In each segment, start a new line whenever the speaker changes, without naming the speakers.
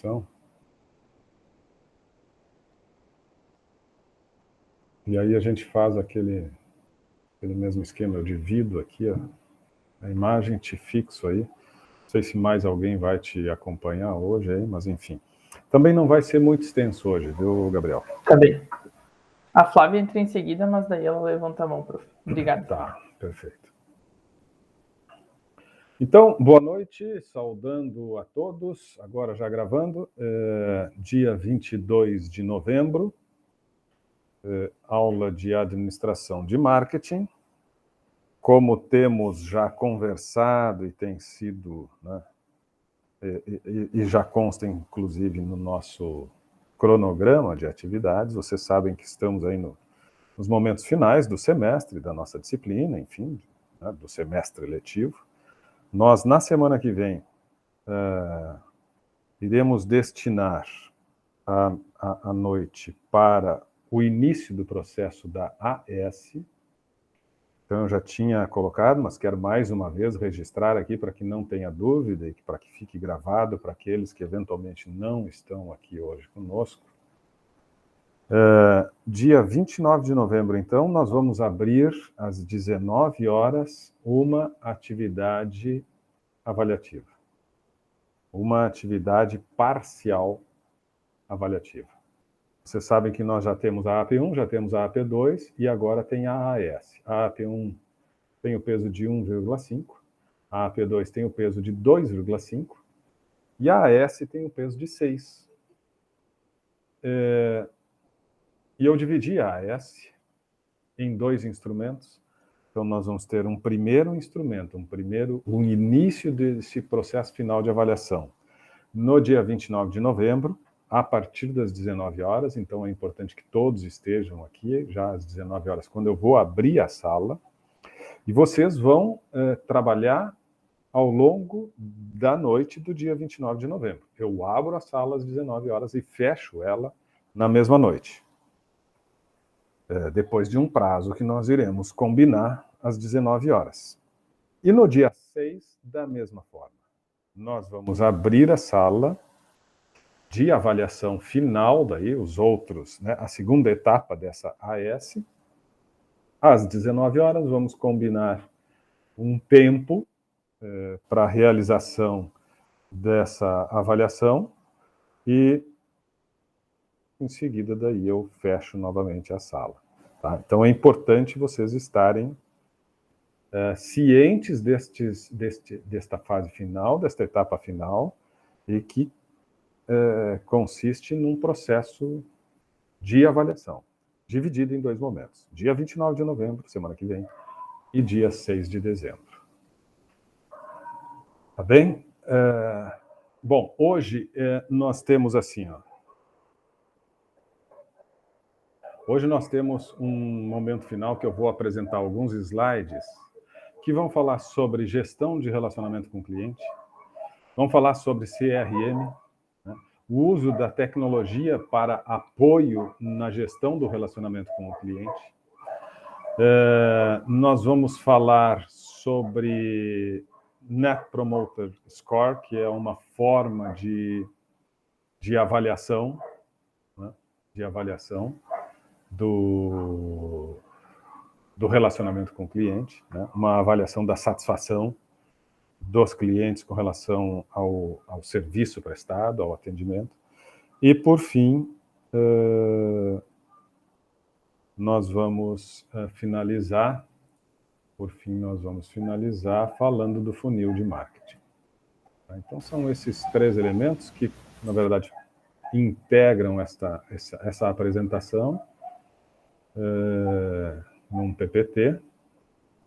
apresentação. E aí a gente faz aquele mesmo esquema, eu divido aqui a imagem, te fixo aí. Não sei se mais alguém vai te acompanhar hoje aí, mas enfim. Também não vai ser muito extenso hoje, viu, Gabriel?
Tá bem. A Flávia entra em seguida, mas daí ela levanta a mão, prof. Obrigado.
Tá, perfeito. Então, boa noite, saudando a todos, agora já gravando, dia 22 de novembro, aula de administração de marketing. Como temos já conversado e tem sido, né, e já consta inclusive no nosso cronograma de atividades, vocês sabem que estamos aí nos momentos finais do semestre, da nossa disciplina, enfim, né, do semestre letivo. Nós, na semana que vem, iremos destinar a noite para o início do processo da AS. Então, eu já tinha colocado, mas quero mais uma vez registrar aqui para que não tenha dúvida e para que fique gravado para aqueles que eventualmente não estão aqui hoje conosco. Dia 29 de novembro, então, nós vamos abrir às 19 horas uma atividade avaliativa. Uma atividade parcial avaliativa. Vocês sabem que nós já temos a AP1, já temos a AP2 e agora tem a AS. A AP1 tem o peso de 1,5, a AP2 tem o peso de 2,5 e a AS tem o peso de 6. E eu dividi a AS em 2 instrumentos. Então, nós vamos ter um primeiro instrumento, um início desse processo final de avaliação, no dia 29 de novembro, a partir das 19 horas. Então, é importante que todos estejam aqui, já às 19 horas, quando eu vou abrir a sala. E vocês vão trabalhar ao longo da noite do dia 29 de novembro. Eu abro a sala às 19 horas e fecho ela na mesma noite. Depois de um prazo que nós iremos combinar às 19 horas. E no dia 6, da mesma forma. Nós vamos abrir a sala de avaliação final, daí os outros, né, a segunda etapa dessa AS. Às 19 horas, vamos combinar um tempo para a realização dessa avaliação e, em seguida, daí eu fecho novamente a sala. Tá? Então, é importante vocês estarem cientes desta fase final, desta etapa final, e que consiste num processo de avaliação, dividido em 2 momentos. Dia 29 de novembro, semana que vem, e dia 6 de dezembro. Tá bem? Bom, hoje nós temos assim, ó. Hoje nós temos um momento final que eu vou apresentar alguns slides que vão falar sobre gestão de relacionamento com o cliente, vão falar sobre CRM, né, o uso da tecnologia para apoio na gestão do relacionamento com o cliente. Nós vamos falar sobre Net Promoter Score, que é uma forma de avaliação, né, do relacionamento com o cliente, né, uma avaliação da satisfação dos clientes com relação ao serviço prestado, ao atendimento. E, por fim, nós vamos finalizar falando do funil de marketing. Então, são esses 3 elementos que, na verdade, integram essa apresentação num PPT,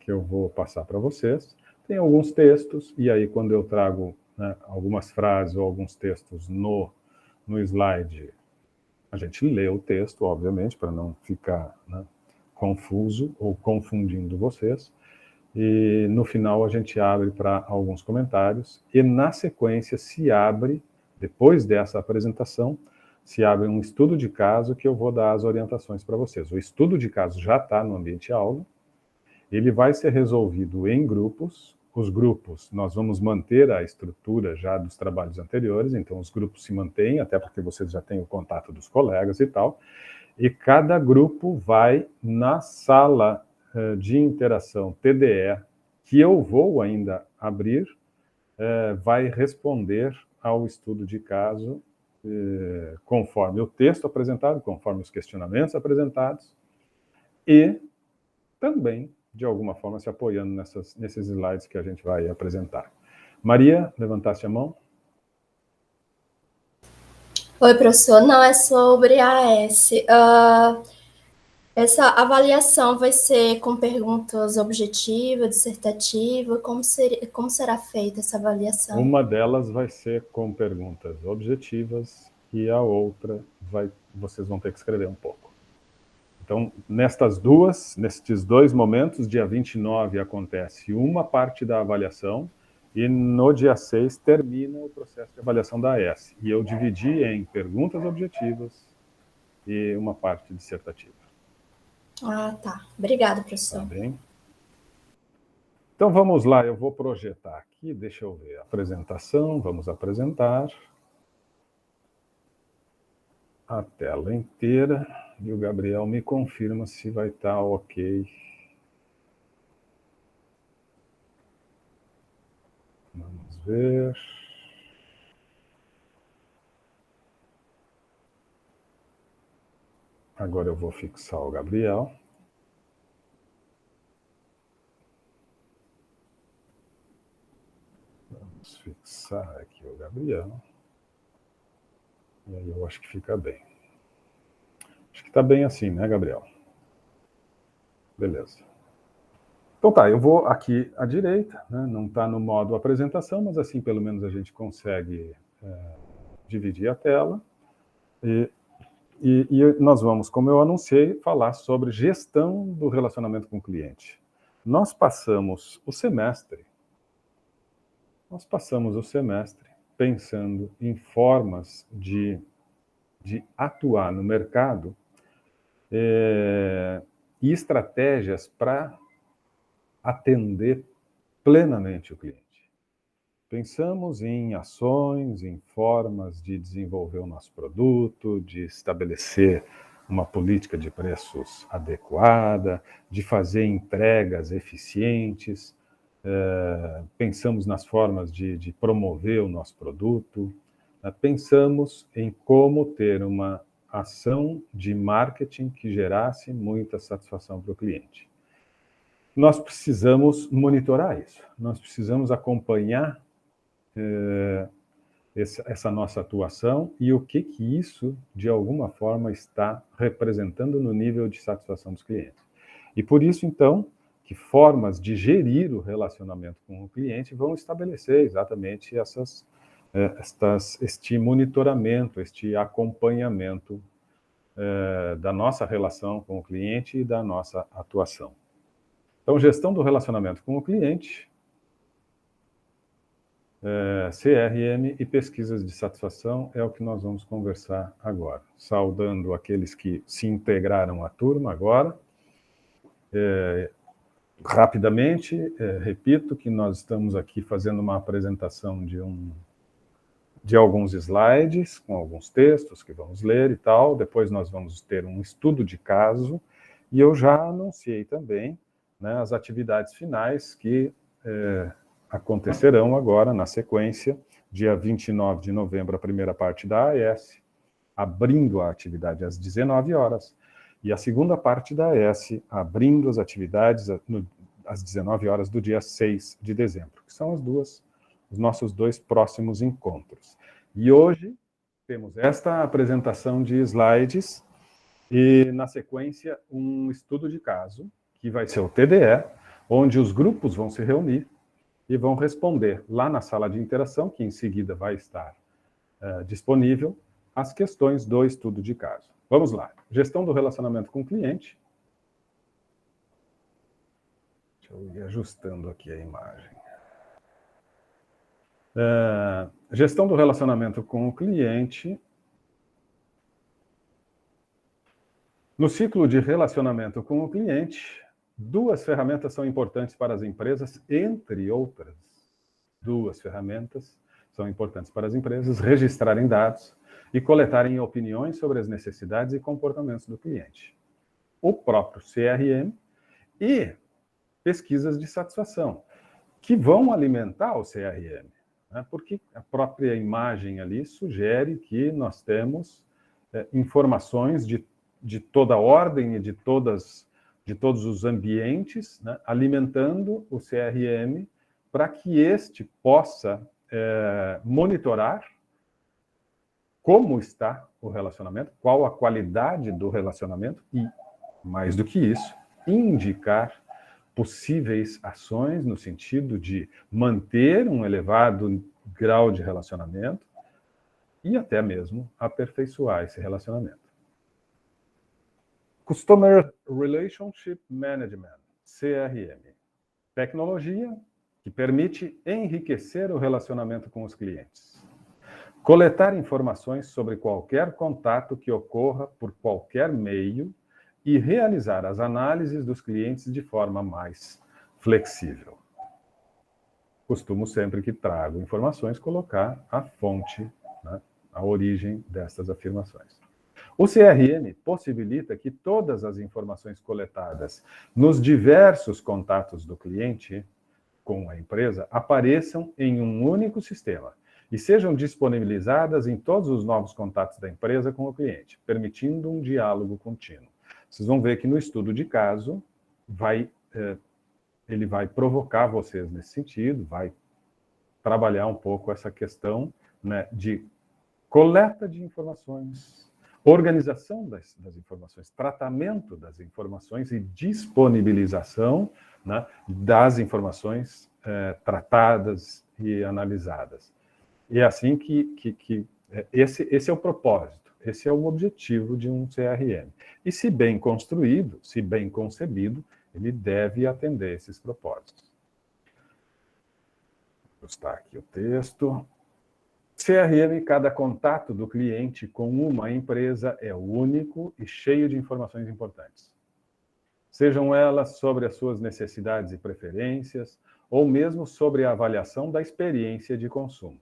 que eu vou passar para vocês. Tem alguns textos, e aí quando eu trago, né, algumas frases ou alguns textos no slide, a gente lê o texto, obviamente, para não ficar, né, confuso ou confundindo vocês. E no final a gente abre para alguns comentários, e na sequência se abre, depois dessa apresentação, se abre um estudo de caso que eu vou dar as orientações para vocês. O estudo de caso já está no ambiente aula, ele vai ser resolvido em grupos, os grupos, nós vamos manter a estrutura já dos trabalhos anteriores, então os grupos se mantêm, até porque vocês já têm o contato dos colegas e tal, e cada grupo vai na sala de interação TDE, que eu vou ainda abrir, vai responder ao estudo de caso conforme o texto apresentado, conforme os questionamentos apresentados, e também, de alguma forma, se apoiando nesses slides que a gente vai apresentar. Maria, levantaste a mão?
Oi, professor. Não, é sobre a AS. Essa avaliação vai ser com perguntas objetivas, dissertativas? Como será feita essa avaliação?
Uma delas vai ser com perguntas objetivas e a outra vocês vão ter que escrever um pouco. Então, nestes dois momentos, dia 29 acontece uma parte da avaliação e no dia 6 termina o processo de avaliação da AS. E eu dividi em perguntas objetivas e uma parte dissertativa.
Ah, tá. Obrigada, professor.
Tá bem? Então, vamos lá. Eu vou projetar aqui. Deixa eu ver. Apresentação. Vamos apresentar a tela inteira. E o Gabriel me confirma se vai estar ok. Vamos ver. Agora eu vou fixar o Gabriel. Vamos fixar aqui o Gabriel. E aí eu acho que fica bem. Acho que está bem assim, né, Gabriel? Beleza. Então tá, eu vou aqui à direita, né? Não está no modo apresentação, mas assim pelo menos a gente consegue dividir a tela. E nós vamos, como eu anunciei, falar sobre gestão do relacionamento com o cliente. Nós passamos o semestre pensando em formas de atuar no mercado e estratégias para atender plenamente o cliente. Pensamos em ações, em formas de desenvolver o nosso produto, de estabelecer uma política de preços adequada, de fazer entregas eficientes, pensamos nas formas de promover o nosso produto, pensamos em como ter uma ação de marketing que gerasse muita satisfação para o cliente. Nós precisamos monitorar isso, nós precisamos acompanhar essa nossa atuação e o que isso, de alguma forma, está representando no nível de satisfação dos clientes. E por isso, então, que formas de gerir o relacionamento com o cliente vão estabelecer exatamente este monitoramento, este acompanhamento da nossa relação com o cliente e da nossa atuação. Então, gestão do relacionamento com o cliente, CRM e pesquisas de satisfação é o que nós vamos conversar agora. Saudando aqueles que se integraram à turma agora. Rapidamente, repito que nós estamos aqui fazendo uma apresentação de alguns slides, com alguns textos que vamos ler e tal. Depois nós vamos ter um estudo de caso. E eu já anunciei também, né, as atividades finais que acontecerão agora, na sequência, dia 29 de novembro, a primeira parte da AS, abrindo a atividade às 19 horas, e a segunda parte da AS, abrindo as atividades às 19 horas do dia 6 de dezembro, que são os nossos dois próximos encontros. E hoje temos esta apresentação de slides, e na sequência um estudo de caso, que vai ser o TDE, onde os grupos vão se reunir, e vão responder lá na sala de interação, que em seguida vai estar disponível, as questões do estudo de caso. Vamos lá. Gestão do relacionamento com o cliente. Deixa eu ir ajustando aqui a imagem. Gestão do relacionamento com o cliente. No ciclo de relacionamento com o cliente, duas ferramentas são importantes para as empresas, entre outras. Duas ferramentas são importantes para as empresas: registrarem dados e coletarem opiniões sobre as necessidades e comportamentos do cliente. O próprio CRM e pesquisas de satisfação, que vão alimentar o CRM, né? Porque a própria imagem ali sugere que nós temos informações de toda ordem e de todos os ambientes, né, alimentando o CRM para que este possa monitorar como está o relacionamento, qual a qualidade do relacionamento e, mais do que isso, indicar possíveis ações no sentido de manter um elevado grau de relacionamento e até mesmo aperfeiçoar esse relacionamento. Customer Relationship Management, CRM. Tecnologia que permite enriquecer o relacionamento com os clientes. Coletar informações sobre qualquer contato que ocorra por qualquer meio e realizar as análises dos clientes de forma mais flexível. Costumo sempre que trago informações colocar a fonte, né, a origem destas afirmações. O CRM possibilita que todas as informações coletadas nos diversos contatos do cliente com a empresa apareçam em um único sistema e sejam disponibilizadas em todos os novos contatos da empresa com o cliente, permitindo um diálogo contínuo. Vocês vão ver que no estudo de caso, ele vai provocar vocês nesse sentido, vai trabalhar um pouco essa questão, né, de coleta de informações, organização das informações, tratamento das informações e disponibilização, né, das informações tratadas e analisadas. E é assim que esse é o propósito, esse é o objetivo de um CRM. E se bem construído, se bem concebido, ele deve atender esses propósitos. Vou ajustar aqui o texto. CRM, cada contato do cliente com uma empresa é único e cheio de informações importantes. Sejam elas sobre as suas necessidades e preferências, ou mesmo sobre a avaliação da experiência de consumo.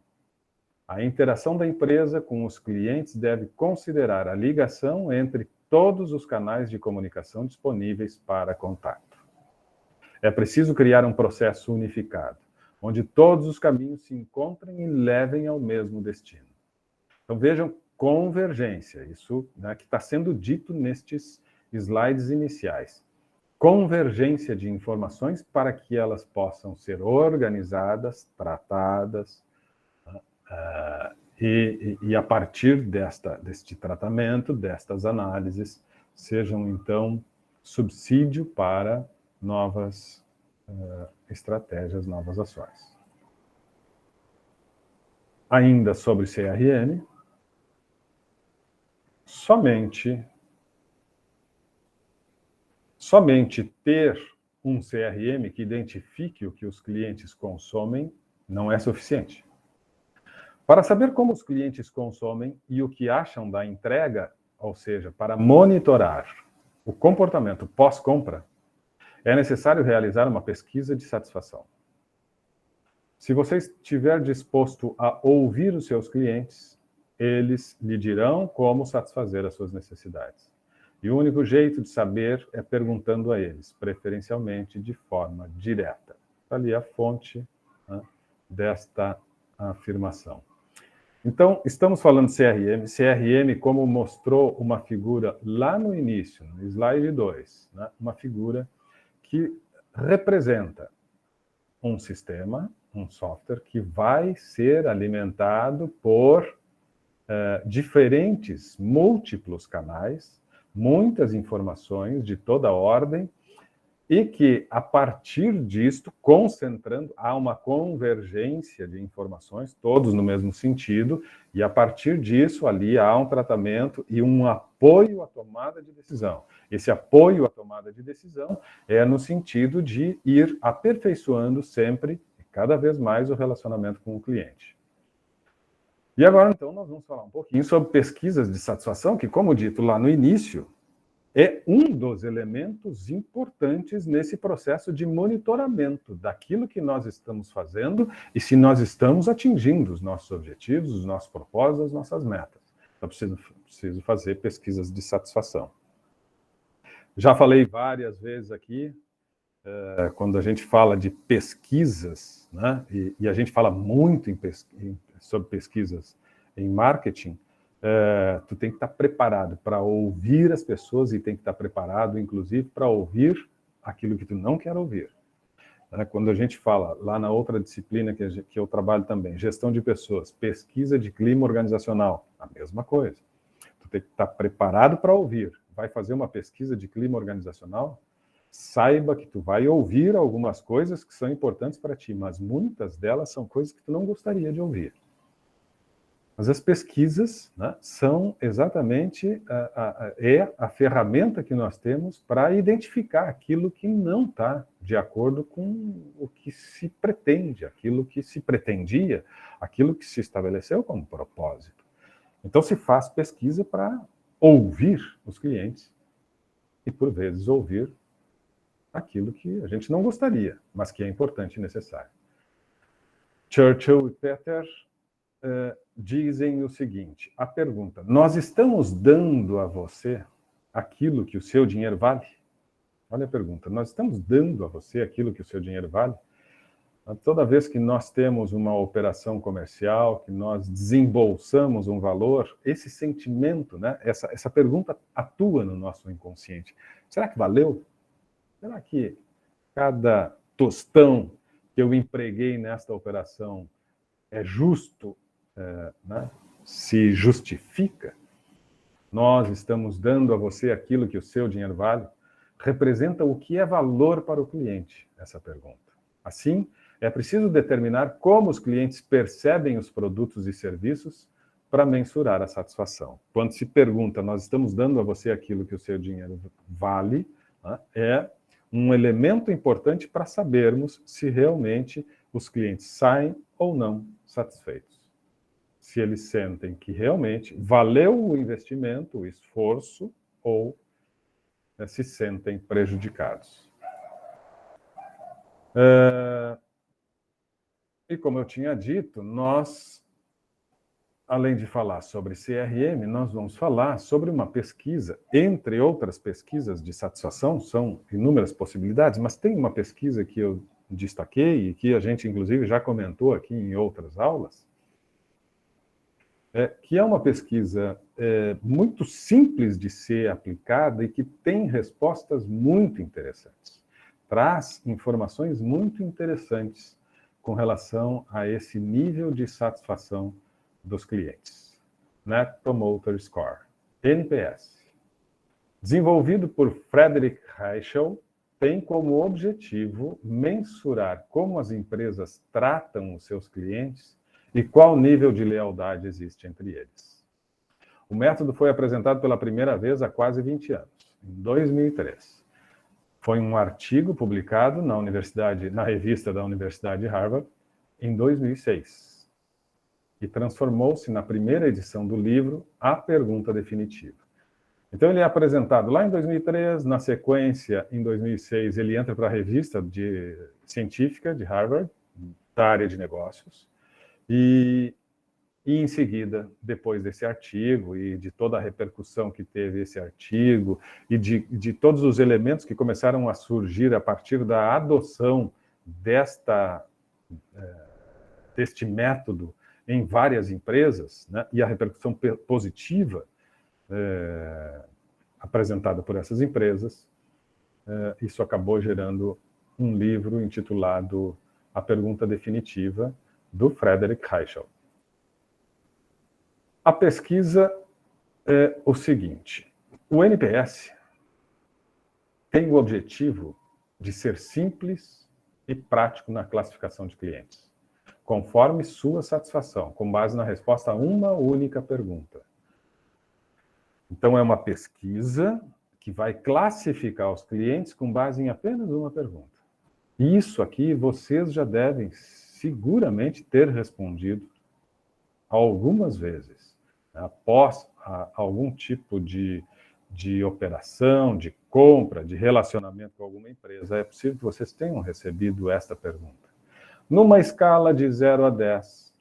A interação da empresa com os clientes deve considerar a ligação entre todos os canais de comunicação disponíveis para contato. É preciso criar um processo unificado, onde todos os caminhos se encontrem e levem ao mesmo destino. Então vejam, convergência, isso, né, que está sendo dito nestes slides iniciais. Convergência de informações para que elas possam ser organizadas, tratadas, e a partir deste tratamento, destas análises, sejam então subsídio para novas estratégias, novas ações. Ainda sobre CRM, somente ter um CRM que identifique o que os clientes consomem não é suficiente. Para saber como os clientes consomem e o que acham da entrega, ou seja, para monitorar o comportamento pós-compra, é necessário realizar uma pesquisa de satisfação. Se você estiver disposto a ouvir os seus clientes, eles lhe dirão como satisfazer as suas necessidades. E o único jeito de saber é perguntando a eles, preferencialmente de forma direta. Ali a fonte, né, desta afirmação. Então, estamos falando de CRM, como mostrou uma figura lá no início, no slide 2, né, uma figura que representa um sistema, um software que vai ser alimentado por diferentes, múltiplos canais, muitas informações de toda ordem, e que, a partir disto, concentrando, há uma convergência de informações, todos no mesmo sentido, e a partir disso, ali há um tratamento e um apoio à tomada de decisão. Esse apoio à tomada de decisão é no sentido de ir aperfeiçoando sempre, cada vez mais, o relacionamento com o cliente. E agora, então, nós vamos falar um pouquinho sobre pesquisas de satisfação, que, como dito lá no início, é um dos elementos importantes nesse processo de monitoramento daquilo que nós estamos fazendo e se nós estamos atingindo os nossos objetivos, os nossos propósitos, as nossas metas. Então, preciso fazer pesquisas de satisfação. Já falei várias vezes aqui, quando a gente fala de pesquisas, né, e a gente fala muito sobre pesquisas em marketing, tu tem que estar preparado para ouvir as pessoas e tem que estar preparado, inclusive, para ouvir aquilo que tu não quer ouvir. Quando a gente fala, lá na outra disciplina que eu trabalho também, gestão de pessoas, pesquisa de clima organizacional, a mesma coisa. Tu tem que estar preparado para ouvir. Vai fazer uma pesquisa de clima organizacional? Saiba que tu vai ouvir algumas coisas que são importantes para ti, mas muitas delas são coisas que tu não gostaria de ouvir. Mas as pesquisas, né, são exatamente a ferramenta que nós temos para identificar aquilo que não está de acordo com o que se pretende, aquilo que se pretendia, aquilo que se estabeleceu como propósito. Então se faz pesquisa para ouvir os clientes e, por vezes, ouvir aquilo que a gente não gostaria, mas que é importante e necessário. Churchill e Peter dizem o seguinte, a pergunta, nós estamos dando a você aquilo que o seu dinheiro vale? Olha a pergunta, nós estamos dando a você aquilo que o seu dinheiro vale? Toda vez que nós temos uma operação comercial, que nós desembolsamos um valor, esse sentimento, né, essa pergunta atua no nosso inconsciente. Será que valeu? Será que cada tostão que eu empreguei nesta operação é justo, né? Se justifica? Nós estamos dando a você aquilo que o seu dinheiro vale? Representa o que é valor para o cliente, essa pergunta. Assim, é preciso determinar como os clientes percebem os produtos e serviços para mensurar a satisfação. Quando se pergunta, nós estamos dando a você aquilo que o seu dinheiro vale, né? É um elemento importante para sabermos se realmente os clientes saem ou não satisfeitos. Se eles sentem que realmente valeu o investimento, o esforço, ou se sentem prejudicados. E como eu tinha dito, nós, além de falar sobre CRM, nós vamos falar sobre uma pesquisa, entre outras pesquisas de satisfação, são inúmeras possibilidades, mas tem uma pesquisa que eu destaquei e que a gente, inclusive, já comentou aqui em outras aulas, que é uma pesquisa muito simples de ser aplicada e que tem respostas muito interessantes. Traz informações muito interessantes com relação a esse nível de satisfação dos clientes. Net Promoter Score, NPS. Desenvolvido por Frederick Reichel, tem como objetivo mensurar como as empresas tratam os seus clientes e qual nível de lealdade existe entre eles. O método foi apresentado pela primeira vez há quase 20 anos, em 2003. Foi um artigo publicado na revista da Universidade de Harvard em 2006 e transformou-se na primeira edição do livro A Pergunta Definitiva. Então ele é apresentado lá em 2003, na sequência, em 2006, ele entra para a revista científica de Harvard, da área de negócios, e em seguida, depois desse artigo e de toda a repercussão que teve esse artigo e de todos os elementos que começaram a surgir a partir da adoção deste método em várias empresas, né, e a repercussão positiva apresentada por essas empresas, isso acabou gerando um livro intitulado A Pergunta Definitiva, do Frederick Reichel. A pesquisa é o seguinte, o NPS tem o objetivo de ser simples e prático na classificação de clientes, conforme sua satisfação, com base na resposta a uma única pergunta. Então, é uma pesquisa que vai classificar os clientes com base em apenas uma pergunta. Isso aqui vocês já devem seguramente ter respondido algumas vezes, após algum tipo de de operação, de compra, de relacionamento com alguma empresa, é possível que vocês tenham recebido esta pergunta. Numa escala de 0 a 10,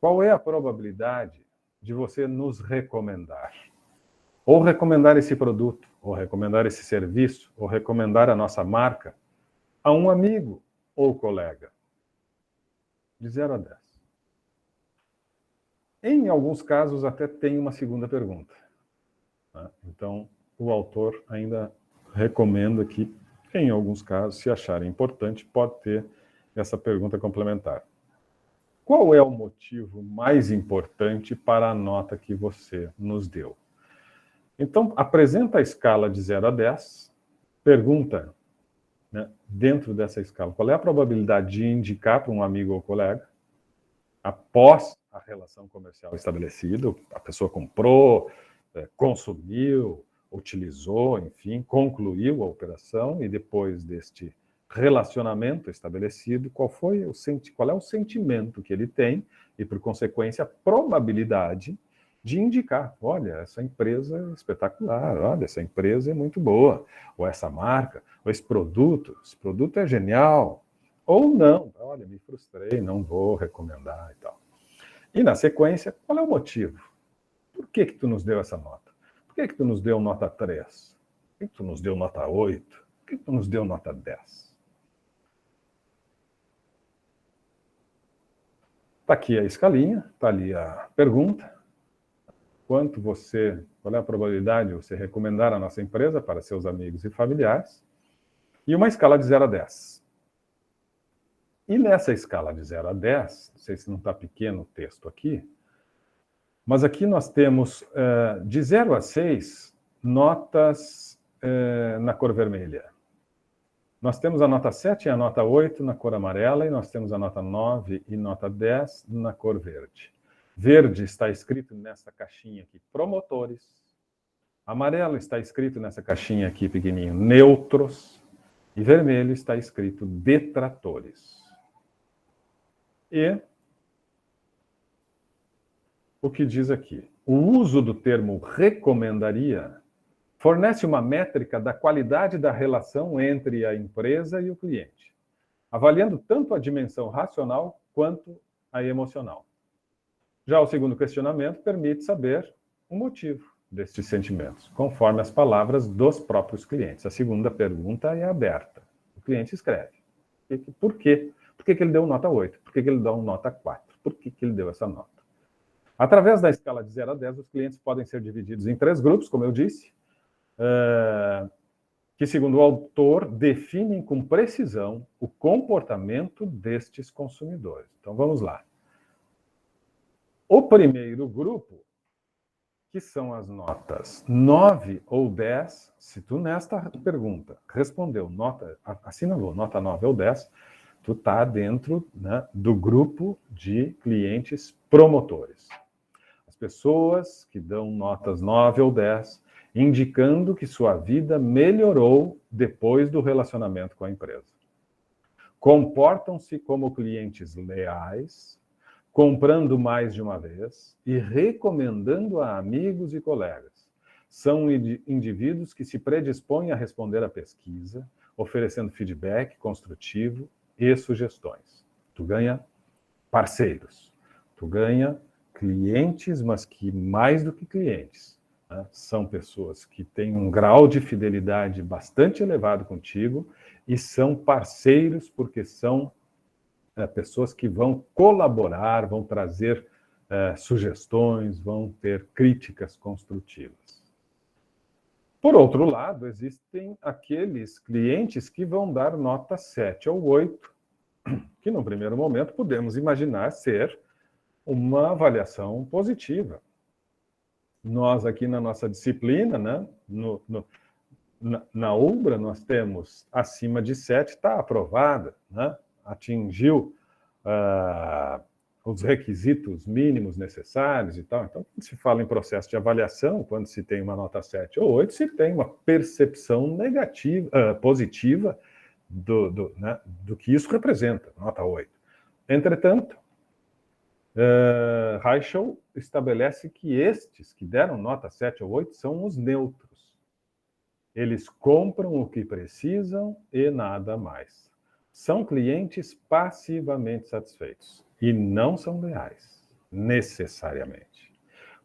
qual é a probabilidade de você nos recomendar? Ou recomendar esse produto, ou recomendar esse serviço, ou recomendar a nossa marca a um amigo ou colega? De 0 a 10. Em alguns casos, até tem uma segunda pergunta. Então, o autor ainda recomenda que, em alguns casos, se acharem importante, pode ter essa pergunta complementar. Qual é o motivo mais importante para a nota que você nos deu? Então, apresenta a escala de 0 a 10, pergunta, né, dentro dessa escala, qual é a probabilidade de indicar para um amigo ou colega, após a relação comercial estabelecida, a pessoa comprou, consumiu, utilizou, enfim, concluiu a operação, e depois deste relacionamento estabelecido, qual é o sentimento que ele tem e, por consequência, a probabilidade de indicar, olha, essa empresa é espetacular, olha, essa empresa é muito boa, ou essa marca, ou esse produto é genial, ou não, olha, me frustrei, não vou recomendar e tal. E, na sequência, qual é o motivo? Por que tu nos deu essa nota? Por que tu nos deu nota 3? Por que tu nos deu nota 8? Por que tu nos deu nota 10? Está aqui a escalinha, está ali a pergunta. Qual é a probabilidade de você recomendar a nossa empresa para seus amigos e familiares? E uma escala de 0 a 10. E nessa escala de 0 a 10, não sei se não está pequeno o texto aqui, mas aqui nós temos de 0 a 6 notas na cor vermelha. Nós temos a nota 7 e a nota 8 na cor amarela, e nós temos a nota 9 e nota 10 na cor verde. Verde está escrito nessa caixinha aqui, promotores. Amarelo está escrito nessa caixinha aqui, pequenininho, neutros. E vermelho está escrito detratores. E o que diz aqui? O uso do termo recomendaria fornece uma métrica da qualidade da relação entre a empresa e o cliente, avaliando tanto a dimensão racional quanto a emocional. Já o segundo questionamento permite saber o motivo destes sentimentos, conforme as palavras dos próprios clientes. A segunda pergunta é aberta. O cliente escreve. Por quê? Por que ele deu nota 8? Por que ele deu nota 4? Por que ele deu essa nota? Através da escala de 0 a 10, os clientes podem ser divididos em 3 grupos, como eu disse, que, segundo o autor, definem com precisão o comportamento destes consumidores. Então, vamos lá. O primeiro grupo, que são as notas 9 ou 10, se tu nesta pergunta respondeu, assinalou nota 9 ou 10, tu está dentro, né, do grupo de clientes promotores. As pessoas que dão notas 9 ou 10, indicando que sua vida melhorou depois do relacionamento com a empresa. Comportam-se como clientes leais, comprando mais de uma vez e recomendando a amigos e colegas. São indivíduos que se predispõem a responder à pesquisa, oferecendo feedback construtivo e sugestões. Tu ganha parceiros, tu ganha clientes, mas que mais do que clientes, né, são pessoas que têm um grau de fidelidade bastante elevado contigo e são parceiros porque são pessoas que vão colaborar, vão trazer sugestões, vão ter críticas construtivas. Por outro lado, existem aqueles clientes que vão dar nota 7 ou 8, que no primeiro momento podemos imaginar ser uma avaliação positiva. Nós aqui na nossa disciplina, né, na UBRA, nós temos acima de 7, está aprovada, né, atingiu os requisitos mínimos necessários e tal. Então, quando se fala em processo de avaliação, quando se tem uma nota 7 ou 8, se tem uma percepção negativa, positiva do que isso representa, nota 8. Entretanto, Reichel estabelece que estes que deram nota 7 ou 8 são os neutros. Eles compram o que precisam e nada mais. São clientes passivamente satisfeitos e não são leais, necessariamente.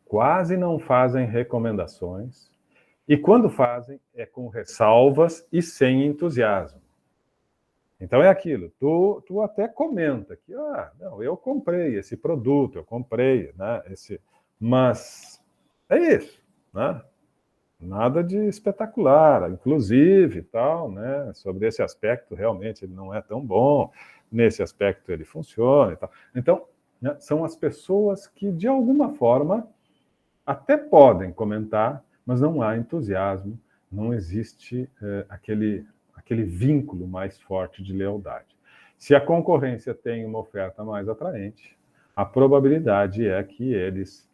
Quase não fazem recomendações e, quando fazem, é com ressalvas e sem entusiasmo. Então é aquilo, tu até comenta que, não, eu comprei esse produto, eu comprei, né, mas é isso, né? Nada de espetacular, inclusive, tal, né? Sobre esse aspecto, realmente, ele não é tão bom, nesse aspecto ele funciona e tal. Então, né, são as pessoas que, de alguma forma, até podem comentar, mas não há entusiasmo, não existe aquele vínculo mais forte de lealdade. Se a concorrência tem uma oferta mais atraente, a probabilidade é que eles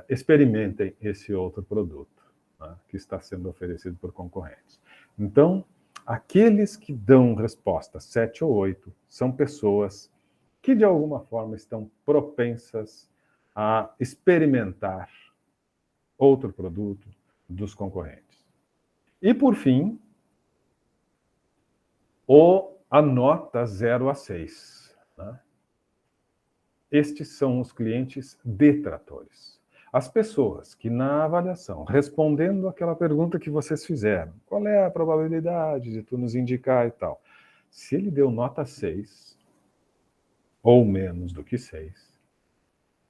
experimentem esse outro produto, né, que está sendo oferecido por concorrentes. Então, aqueles que dão resposta 7 ou 8 são pessoas que, de alguma forma, estão propensas a experimentar outro produto dos concorrentes. E, por fim, a nota 0 a 6. Né? Estes são os clientes detratores. As pessoas que, na avaliação, respondendo aquela pergunta que vocês fizeram, qual é a probabilidade de tu nos indicar e tal, se ele deu nota 6, ou menos do que 6,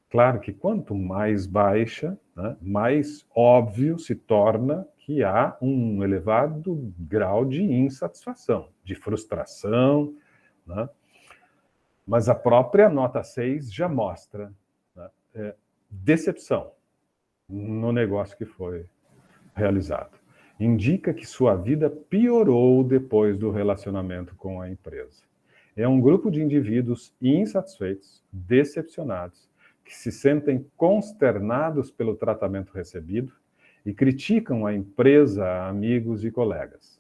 claro que quanto mais baixa, né, mais óbvio se torna que há um elevado grau de insatisfação, de frustração, né? Mas a própria nota 6 já mostra, né, decepção no negócio que foi realizado. Indica que sua vida piorou depois do relacionamento com a empresa. É um grupo de indivíduos insatisfeitos, decepcionados, que se sentem consternados pelo tratamento recebido e criticam a empresa, amigos e colegas.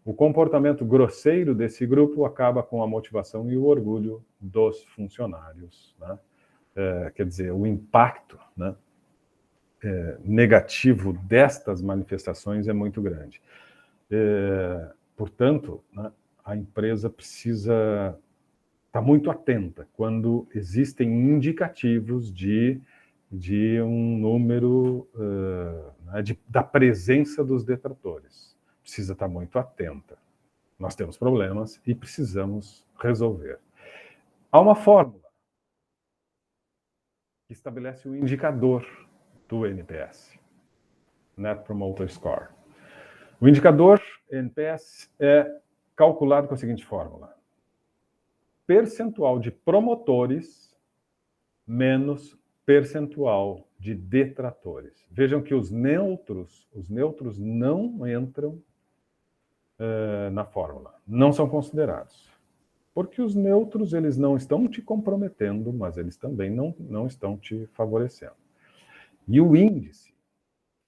O comportamento grosseiro desse grupo acaba com a motivação e o orgulho dos funcionários, né? Quer dizer, o impacto, né, negativo destas manifestações é muito grande. Portanto, né, a empresa precisa estar muito atenta quando existem indicativos de um número né, da presença dos detratores. Precisa estar muito atenta. Nós temos problemas e precisamos resolver. Há uma fórmula que estabelece o indicador do NPS, Net Promoter Score. O indicador NPS é calculado com a seguinte fórmula: percentual de promotores menos percentual de detratores. Vejam que os neutros não entram na fórmula, não são considerados. Porque os neutros, eles não estão te comprometendo, mas eles também não estão te favorecendo. E o índice,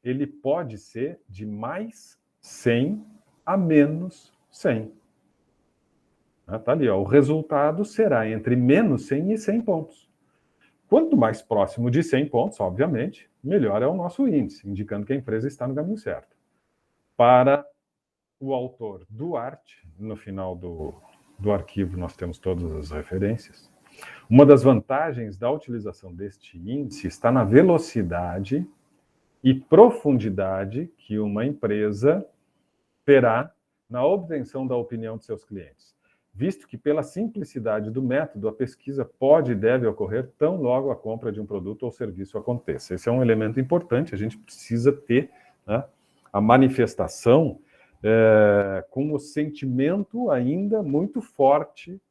ele pode ser de mais 100 a menos 100. Está ali, ó, o resultado será entre menos 100 e 100 pontos. Quanto mais próximo de 100 pontos, obviamente, melhor é o nosso índice, indicando que a empresa está no caminho certo. Para o autor Duarte, no final do arquivo nós temos todas as referências, uma das vantagens da utilização deste índice está na velocidade e profundidade que uma empresa terá na obtenção da opinião de seus clientes, visto que, pela simplicidade do método, a pesquisa pode e deve ocorrer tão logo a compra de um produto ou serviço aconteça. Esse é um elemento importante, a gente precisa ter, né, a manifestação com o sentimento ainda muito forte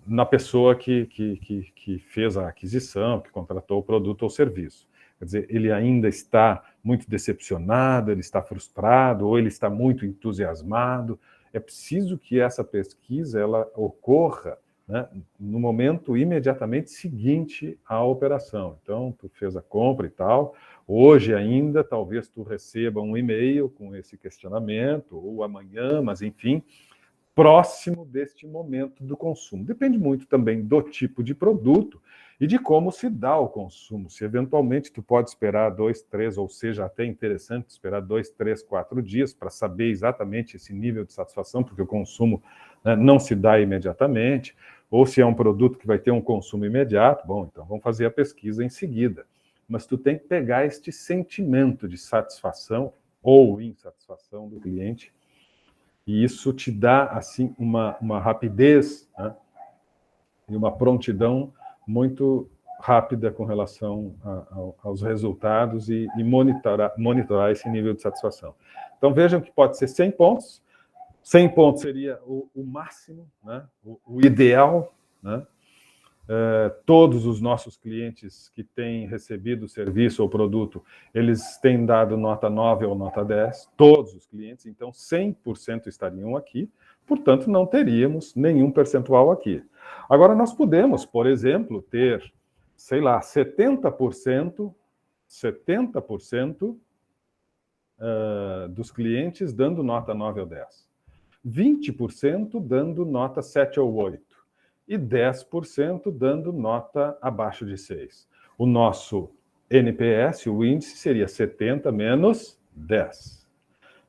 na pessoa que fez a aquisição, que contratou o produto ou serviço. Quer dizer, ele ainda está muito decepcionado, ele está frustrado, ou ele está muito entusiasmado. É preciso que essa pesquisa ela ocorra, né, no momento imediatamente seguinte à operação. Então, tu fez a compra e tal, hoje ainda talvez tu receba um e-mail com esse questionamento, ou amanhã, mas enfim, próximo deste momento do consumo. Depende muito também do tipo de produto e de como se dá o consumo. Se eventualmente tu pode esperar 2, 3, ou seja, até interessante esperar 2, 3, 4 dias para saber exatamente esse nível de satisfação, porque o consumo, né, não se dá imediatamente, ou se é um produto que vai ter um consumo imediato, bom, então vamos fazer a pesquisa em seguida. Mas tu tem que pegar este sentimento de satisfação ou insatisfação do cliente, e isso te dá, assim, uma rapidez, né, e uma prontidão muito rápida com relação aos resultados e monitorar esse nível de satisfação. Então, vejam que pode ser 100 pontos. 100 pontos seria o máximo, né, o ideal, né? Todos os nossos clientes que têm recebido o serviço ou produto, eles têm dado nota 9 ou nota 10, todos os clientes, então 100% estariam aqui, portanto não teríamos nenhum percentual aqui. Agora nós podemos, por exemplo, ter, sei lá, 70% dos clientes dando nota 9 ou 10, 20% dando nota 7 ou 8, e 10% dando nota abaixo de 6. O nosso NPS, o índice, seria 70 menos 10.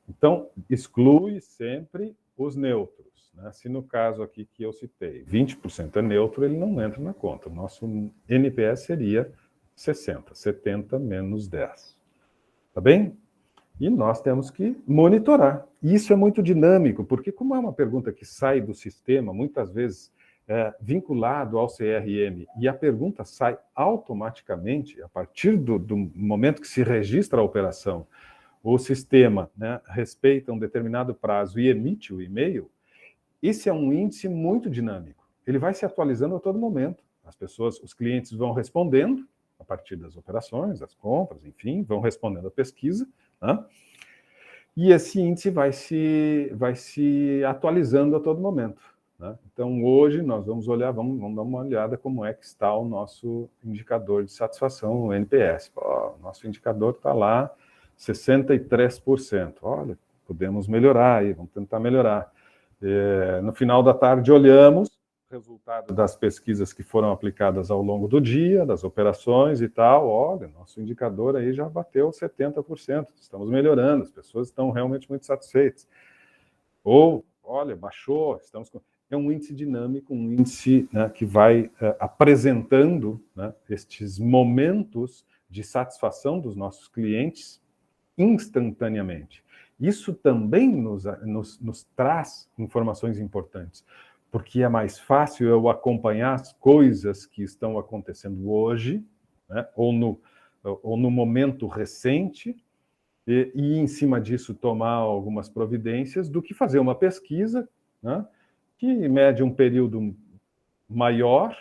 Então, exclui sempre os neutros, né? Se no caso aqui que eu citei, 20% é neutro, ele não entra na conta. O nosso NPS seria 60, 70 menos 10. Tá bem? E nós temos que monitorar. E isso é muito dinâmico, porque como é uma pergunta que sai do sistema, muitas vezes vinculado ao CRM, e a pergunta sai automaticamente, a partir do momento que se registra a operação, o sistema, né, respeita um determinado prazo e emite o e-mail, esse é um índice muito dinâmico. Ele vai se atualizando a todo momento. As pessoas, os clientes vão respondendo, a partir das operações, das compras, enfim, vão respondendo a pesquisa, né? E esse índice vai se atualizando a todo momento, né? Então, hoje, nós vamos olhar, vamos dar uma olhada como é que está o nosso indicador de satisfação, o NPS. O nosso indicador está lá, 63%. Olha, podemos melhorar aí, vamos tentar melhorar. No final da tarde, olhamos o resultado das pesquisas que foram aplicadas ao longo do dia, das operações e tal. Olha, nosso indicador aí já bateu 70%. Estamos melhorando, as pessoas estão realmente muito satisfeitas. Ou, olha, baixou, estamos com... É um índice dinâmico, um índice, né, que vai apresentando, né, estes momentos de satisfação dos nossos clientes instantaneamente. Isso também nos traz informações importantes, porque é mais fácil eu acompanhar as coisas que estão acontecendo hoje, né, ou no momento recente, e em cima disso tomar algumas providências, do que fazer uma pesquisa, né, que mede um período maior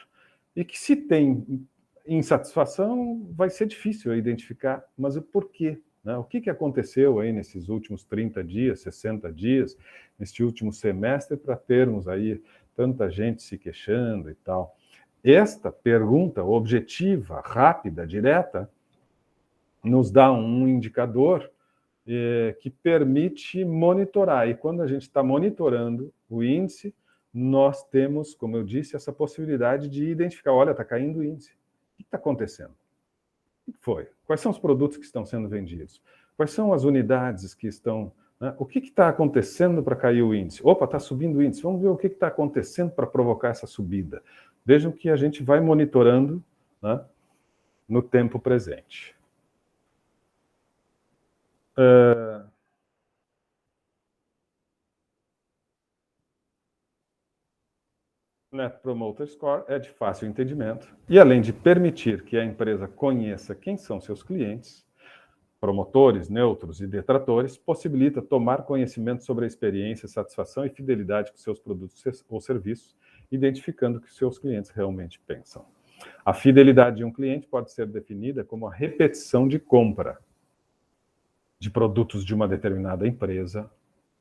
e que, se tem insatisfação, vai ser difícil identificar, mas o porquê, né? O que aconteceu aí nesses últimos 30 dias, 60 dias, neste último semestre, para termos aí tanta gente se queixando e tal. Esta pergunta objetiva, rápida, direta, nos dá um indicador que permite monitorar. E quando a gente está monitorando o índice, nós temos, como eu disse, essa possibilidade de identificar, olha, está caindo o índice. O que está acontecendo? O que foi? Quais são os produtos que estão sendo vendidos? Quais são as unidades que estão... Né? O que está acontecendo para cair o índice? Opa, está subindo o índice. Vamos ver o que está acontecendo para provocar essa subida. Vejam que a gente vai monitorando, né, no tempo presente. Net Promoter Score é de fácil entendimento e, além de permitir que a empresa conheça quem são seus clientes, promotores, neutros e detratores, possibilita tomar conhecimento sobre a experiência, satisfação e fidelidade com seus produtos ou serviços, identificando o que seus clientes realmente pensam. A fidelidade de um cliente pode ser definida como a repetição de compra de produtos de uma determinada empresa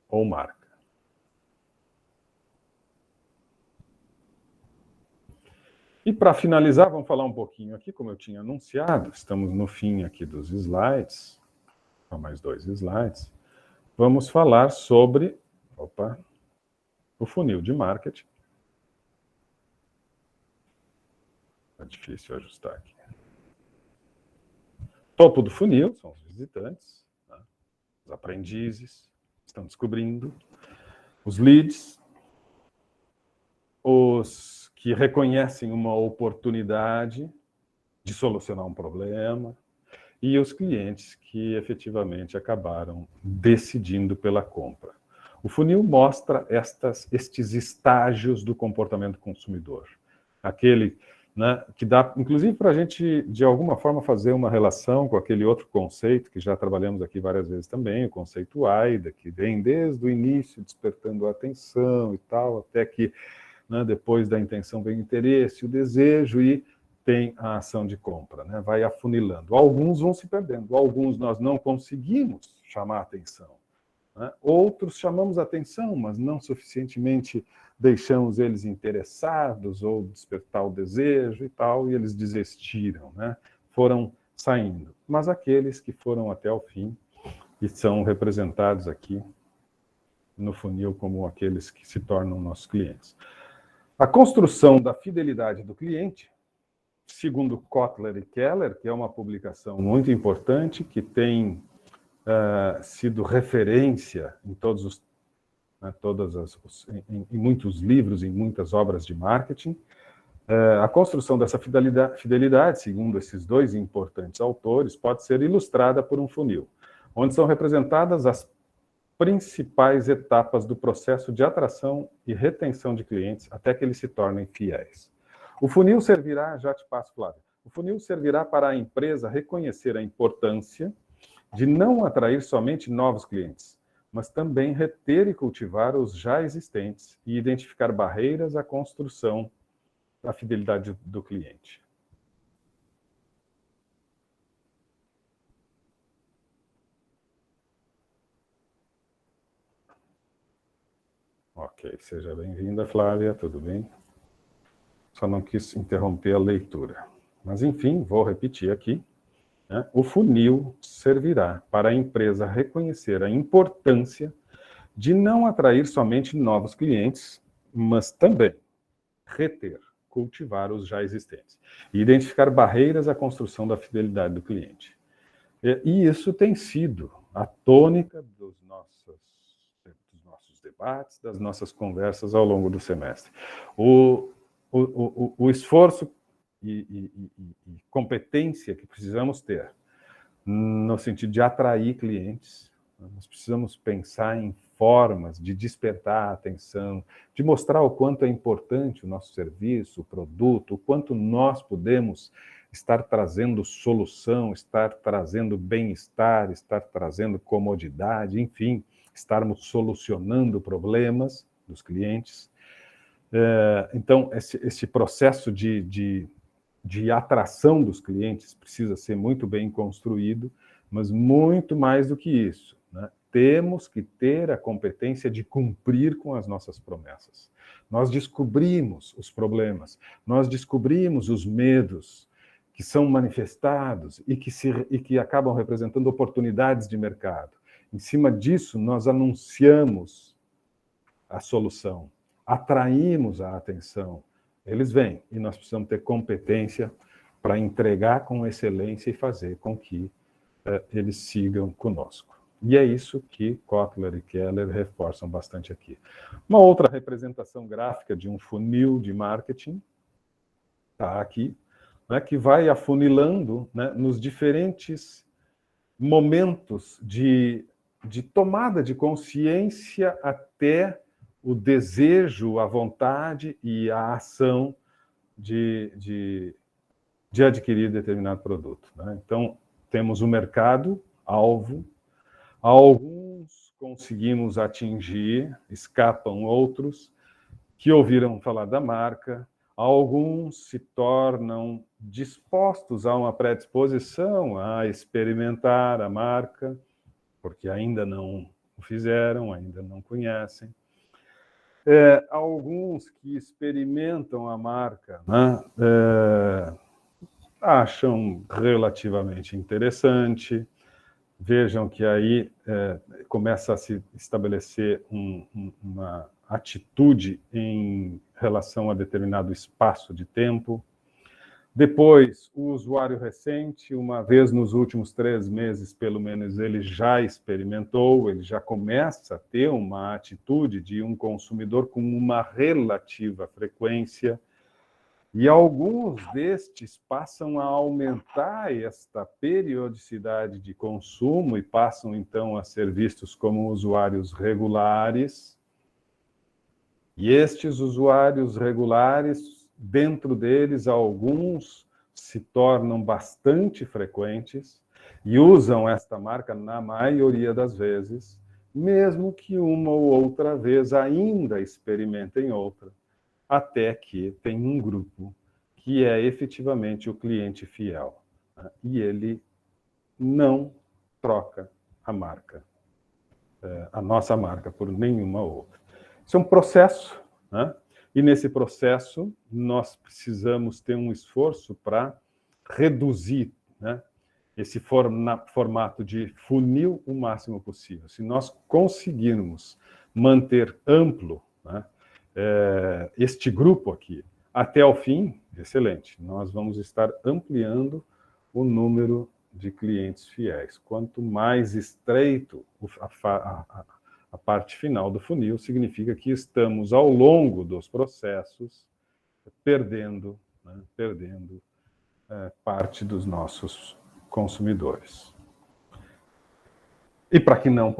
ou marca. E para finalizar, vamos falar um pouquinho aqui, como eu tinha anunciado, estamos no fim aqui dos slides, só mais 2 slides. Vamos falar sobre o funil de marketing. É difícil ajustar aqui. Topo do funil são os visitantes, né? Os aprendizes, estão descobrindo. Os leads, os que reconhecem uma oportunidade de solucionar um problema, e os clientes que efetivamente acabaram decidindo pela compra. O funil mostra estes estágios do comportamento consumidor. Aquele, né, que dá, inclusive, para a gente, de alguma forma, fazer uma relação com aquele outro conceito que já trabalhamos aqui várias vezes também, o conceito AIDA, que vem desde o início, despertando a atenção e tal, até que, né, depois da intenção vem o interesse, o desejo e tem a ação de compra, né? Vai afunilando. Alguns vão se perdendo, alguns nós não conseguimos chamar a atenção, né? Outros chamamos a atenção, mas não suficientemente deixamos eles interessados ou despertar o desejo e tal, e eles desistiram, né? Foram saindo. Mas aqueles que foram até o fim e são representados aqui no funil como aqueles que se tornam nossos clientes. A construção da fidelidade do cliente, segundo Kotler e Keller, que é uma publicação muito importante, que tem sido referência em em muitos livros, em muitas obras de marketing. A construção dessa fidelidade, segundo esses dois importantes autores, pode ser ilustrada por um funil, onde são representadas as principais etapas do processo de atração e retenção de clientes até que eles se tornem fiéis. O funil servirá, já te passo, Flávia, o funil servirá para a empresa reconhecer a importância de não atrair somente novos clientes, mas também reter e cultivar os já existentes e identificar barreiras à construção da fidelidade do cliente. Ok, seja bem-vinda, Flávia, tudo bem? Só não quis interromper a leitura. Mas, enfim, vou repetir aqui. Né? O funil servirá para a empresa reconhecer a importância de não atrair somente novos clientes, mas também reter, cultivar os já existentes e identificar barreiras à construção da fidelidade do cliente. E isso tem sido a tônica dos nossos debates, das nossas conversas ao longo do semestre. O esforço e competência que precisamos ter no sentido de atrair clientes, nós precisamos pensar em formas de despertar a atenção, de mostrar o quanto é importante o nosso serviço, o produto, o quanto nós podemos estar trazendo solução, estar trazendo bem-estar, estar trazendo comodidade, enfim, estarmos solucionando problemas dos clientes. Então, esse processo de atração dos clientes precisa ser muito bem construído, mas muito mais do que isso, né? Temos que ter a competência de cumprir com as nossas promessas. Nós descobrimos os problemas, nós descobrimos os medos que são manifestados e que acabam representando oportunidades de mercado. Em cima disso, nós anunciamos a solução, atraímos a atenção. Eles vêm e nós precisamos ter competência para entregar com excelência e fazer com que eles sigam conosco. E é isso que Kotler e Keller reforçam bastante aqui. Uma outra representação gráfica de um funil de marketing está aqui, né, que vai afunilando, né, nos diferentes momentos de tomada de consciência até o desejo, a vontade e a ação de adquirir determinado produto, né? Então, temos o mercado, alvo, alguns conseguimos atingir, escapam outros, que ouviram falar da marca, alguns se tornam dispostos a uma predisposição a experimentar a marca, porque ainda não o fizeram, ainda não conhecem. Alguns que experimentam a marca, né, acham relativamente interessante, vejam que aí começa a se estabelecer uma atitude em relação a determinado espaço de tempo. Depois, o usuário recente, uma vez nos últimos 3 meses, pelo menos, ele já experimentou, ele já começa a ter uma atitude de um consumidor com uma relativa frequência, e alguns destes passam a aumentar esta periodicidade de consumo e passam, então, a ser vistos como usuários regulares. E estes usuários regulares, dentro deles, alguns se tornam bastante frequentes e usam esta marca na maioria das vezes, mesmo que uma ou outra vez ainda experimentem outra, até que tem um grupo que é efetivamente o cliente fiel, né? E ele não troca a marca, a nossa marca, por nenhuma outra. Isso é um processo, né? E nesse processo nós precisamos ter um esforço para reduzir, né, esse formato de funil o máximo possível. Se nós conseguirmos manter amplo, né, este grupo aqui até o fim, excelente. Nós vamos estar ampliando o número de clientes fiéis. Quanto mais estreito a parte final do funil, significa que estamos, ao longo dos processos, perdendo parte dos nossos consumidores. E para que não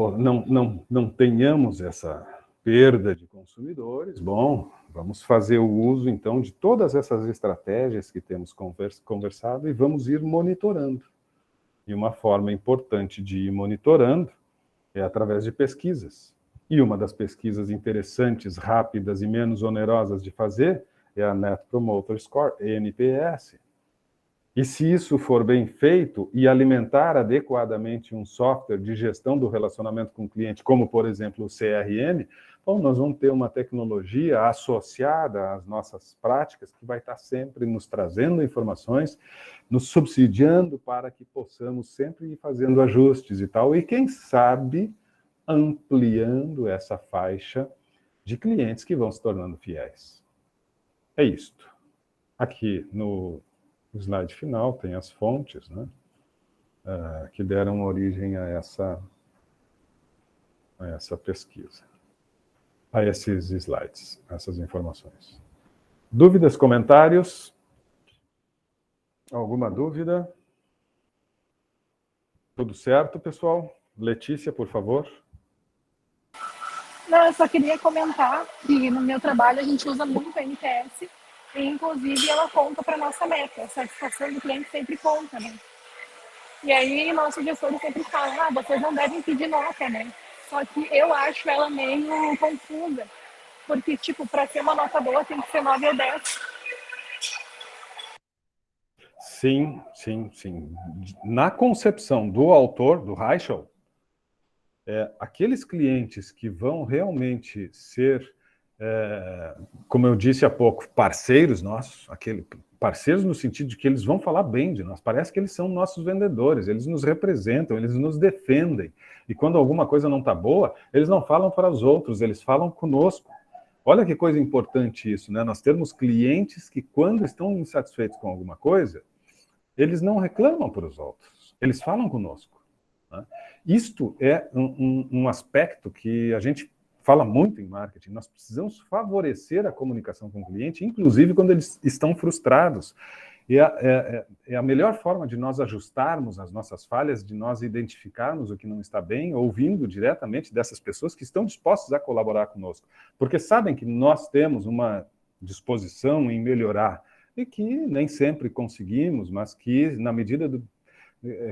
tenhamos essa perda de consumidores, bom, vamos fazer o uso, então, de todas essas estratégias que temos conversado e vamos ir monitorando. E uma forma importante de ir monitorando é através de pesquisas. E uma das pesquisas interessantes, rápidas e menos onerosas de fazer é a Net Promoter Score, NPS. E se isso for bem feito e alimentar adequadamente um software de gestão do relacionamento com o cliente, como, por exemplo, o CRM, bom, nós vamos ter uma tecnologia associada às nossas práticas que vai estar sempre nos trazendo informações, nos subsidiando para que possamos sempre ir fazendo ajustes e tal, e quem sabe ampliando essa faixa de clientes que vão se tornando fiéis. É isto. Aqui no slide final tem as fontes, né, que deram origem a essa pesquisa, a esses slides, essas informações. Dúvidas, comentários? Alguma dúvida? Tudo certo, pessoal? Letícia, por favor.
Não, eu só queria comentar que no meu trabalho a gente usa muito a NPS e, inclusive, ela conta para a nossa meta. A satisfação do cliente sempre conta, né? E aí, nosso gestor sempre fala, vocês não devem pedir nota, né? Só que eu acho ela meio confusa, porque, tipo, para ser uma nota boa tem que ser 9 ou 10.
Sim. Na concepção do autor, do Reichel, aqueles clientes que vão realmente ser, como eu disse há pouco, parceiros nossos, parceiros no sentido de que eles vão falar bem de nós, parece que eles são nossos vendedores, eles nos representam, eles nos defendem, e quando alguma coisa não está boa, eles não falam para os outros, eles falam conosco. Olha que coisa importante isso, né? Nós termos clientes que, quando estão insatisfeitos com alguma coisa, eles não reclamam para os outros, eles falam conosco. Né? Isto é um aspecto que a gente fala muito em marketing. Nós precisamos favorecer a comunicação com o cliente, inclusive quando eles estão frustrados. E é a melhor forma de nós ajustarmos as nossas falhas, de nós identificarmos o que não está bem, ouvindo diretamente dessas pessoas que estão dispostas a colaborar conosco. Porque sabem que nós temos uma disposição em melhorar, e que nem sempre conseguimos, mas que, na medida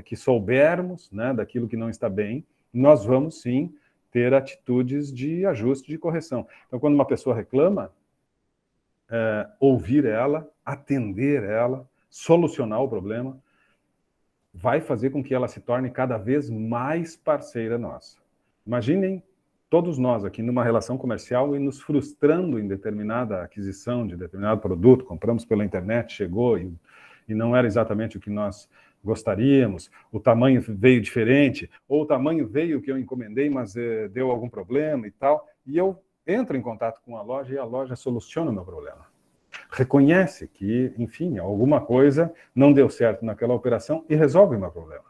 que soubermos, né, daquilo que não está bem, nós vamos sim ter atitudes de ajuste, de correção. Então, quando uma pessoa reclama, ouvir ela, atender ela, solucionar o problema, vai fazer com que ela se torne cada vez mais parceira nossa. Imaginem todos nós aqui numa relação comercial e nos frustrando em determinada aquisição de determinado produto, compramos pela internet, chegou e não era exatamente o que nós gostaríamos, o tamanho veio diferente, ou o tamanho veio o que eu encomendei, mas deu algum problema e tal, e eu entro em contato com a loja e a loja soluciona o meu problema. reconhece que, enfim, alguma coisa não deu certo naquela operação e resolve o meu problema.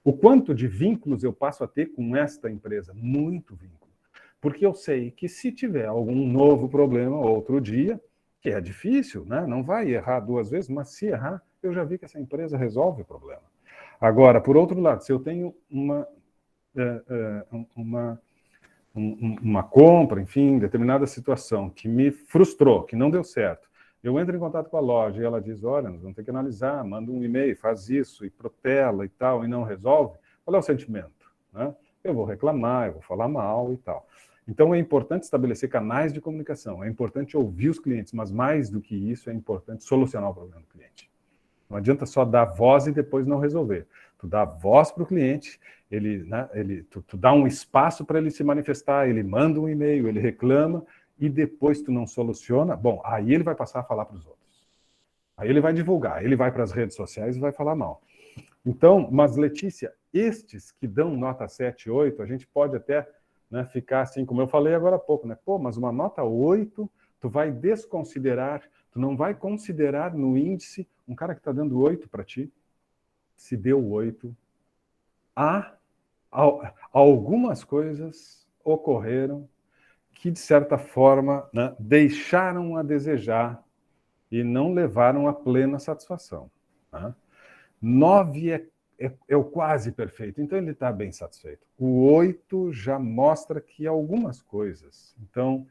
O quanto de vínculos eu passo a ter com esta empresa? Muito vínculo. Porque eu sei que se tiver algum novo problema outro dia, que é difícil, né? Não vai errar 2 vezes, mas se errar, eu já vi que essa empresa resolve o problema. Agora, por outro lado, se eu tenho uma compra, enfim, determinada situação que me frustrou, que não deu certo, eu entro em contato com a loja e ela diz, olha, nós vamos ter que analisar, manda um e-mail, faz isso, e protela e tal, e não resolve, qual é o sentimento? Né? Eu vou reclamar, eu vou falar mal e tal. Então, é importante estabelecer canais de comunicação, é importante ouvir os clientes, mas mais do que isso, é importante solucionar o problema do cliente. Não adianta só dar voz e depois não resolver. Tu dá voz para o cliente, tu dá um espaço para ele se manifestar, ele manda um e-mail, ele reclama, e depois tu não soluciona, bom, aí ele vai passar a falar para os outros. Aí ele vai divulgar, ele vai para as redes sociais e vai falar mal. Então, mas Letícia, estes que dão nota 7, 8, a gente pode até ficar assim, como eu falei agora há pouco, pô, mas uma nota 8, tu vai desconsiderar, tu não vai considerar no índice um cara que está dando 8 para ti, se deu 8, algumas coisas ocorreram que, de certa forma, deixaram a desejar e não levaram a plena satisfação. 9 é o quase perfeito, então ele está bem satisfeito. O 8 já mostra que algumas coisas. Então,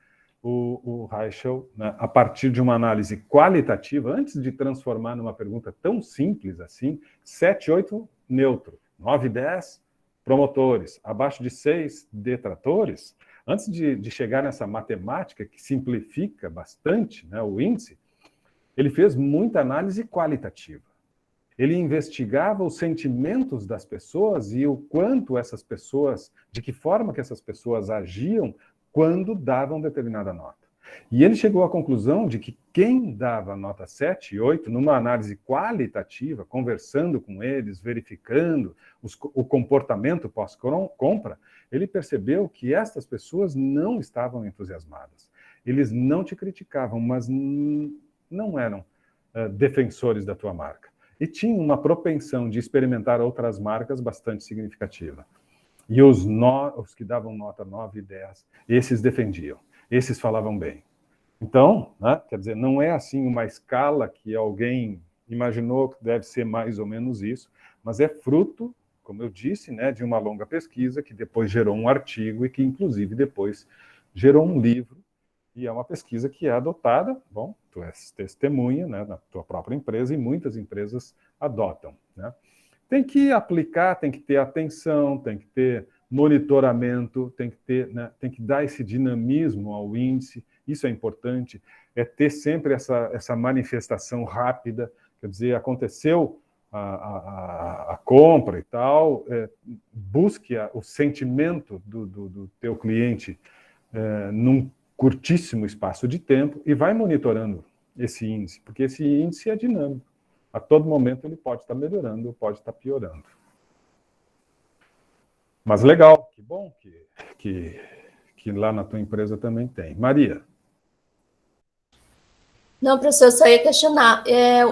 o Reichel, a partir de uma análise qualitativa, antes de transformar numa pergunta tão simples assim, 7, 8, neutro, 9, 10, promotores, abaixo de 6, detratores, antes de chegar nessa matemática que simplifica bastante o índice, ele fez muita análise qualitativa. Ele investigava os sentimentos das pessoas e o quanto essas pessoas, de que forma que essas pessoas agiam quando davam determinada nota. E ele chegou à conclusão de que quem dava nota 7 e 8, numa análise qualitativa, conversando com eles, verificando o comportamento pós-compra, ele percebeu que estas pessoas não estavam entusiasmadas. Eles não te criticavam, mas não eram defensores da tua marca. E tinham uma propensão de experimentar outras marcas bastante significativa. E os que davam nota 9 e 10, esses defendiam, esses falavam bem. Então, quer dizer, não é assim uma escala que alguém imaginou que deve ser mais ou menos isso, mas é fruto, como eu disse, de uma longa pesquisa que depois gerou um artigo e que, inclusive, depois gerou um livro. E é uma pesquisa que é adotada, bom, tu és testemunha na tua própria empresa e muitas empresas adotam. Tem que aplicar, tem que ter atenção, tem que ter monitoramento, tem que dar esse dinamismo ao índice, isso é importante, é ter sempre essa manifestação rápida, quer dizer, aconteceu a compra e tal, busque o sentimento do teu cliente num curtíssimo espaço de tempo e vai monitorando esse índice, porque esse índice é dinâmico. A todo momento ele pode estar melhorando ou pode estar piorando. Mas legal, que bom que lá na tua empresa também tem. Maria.
Não, professor, eu só ia questionar.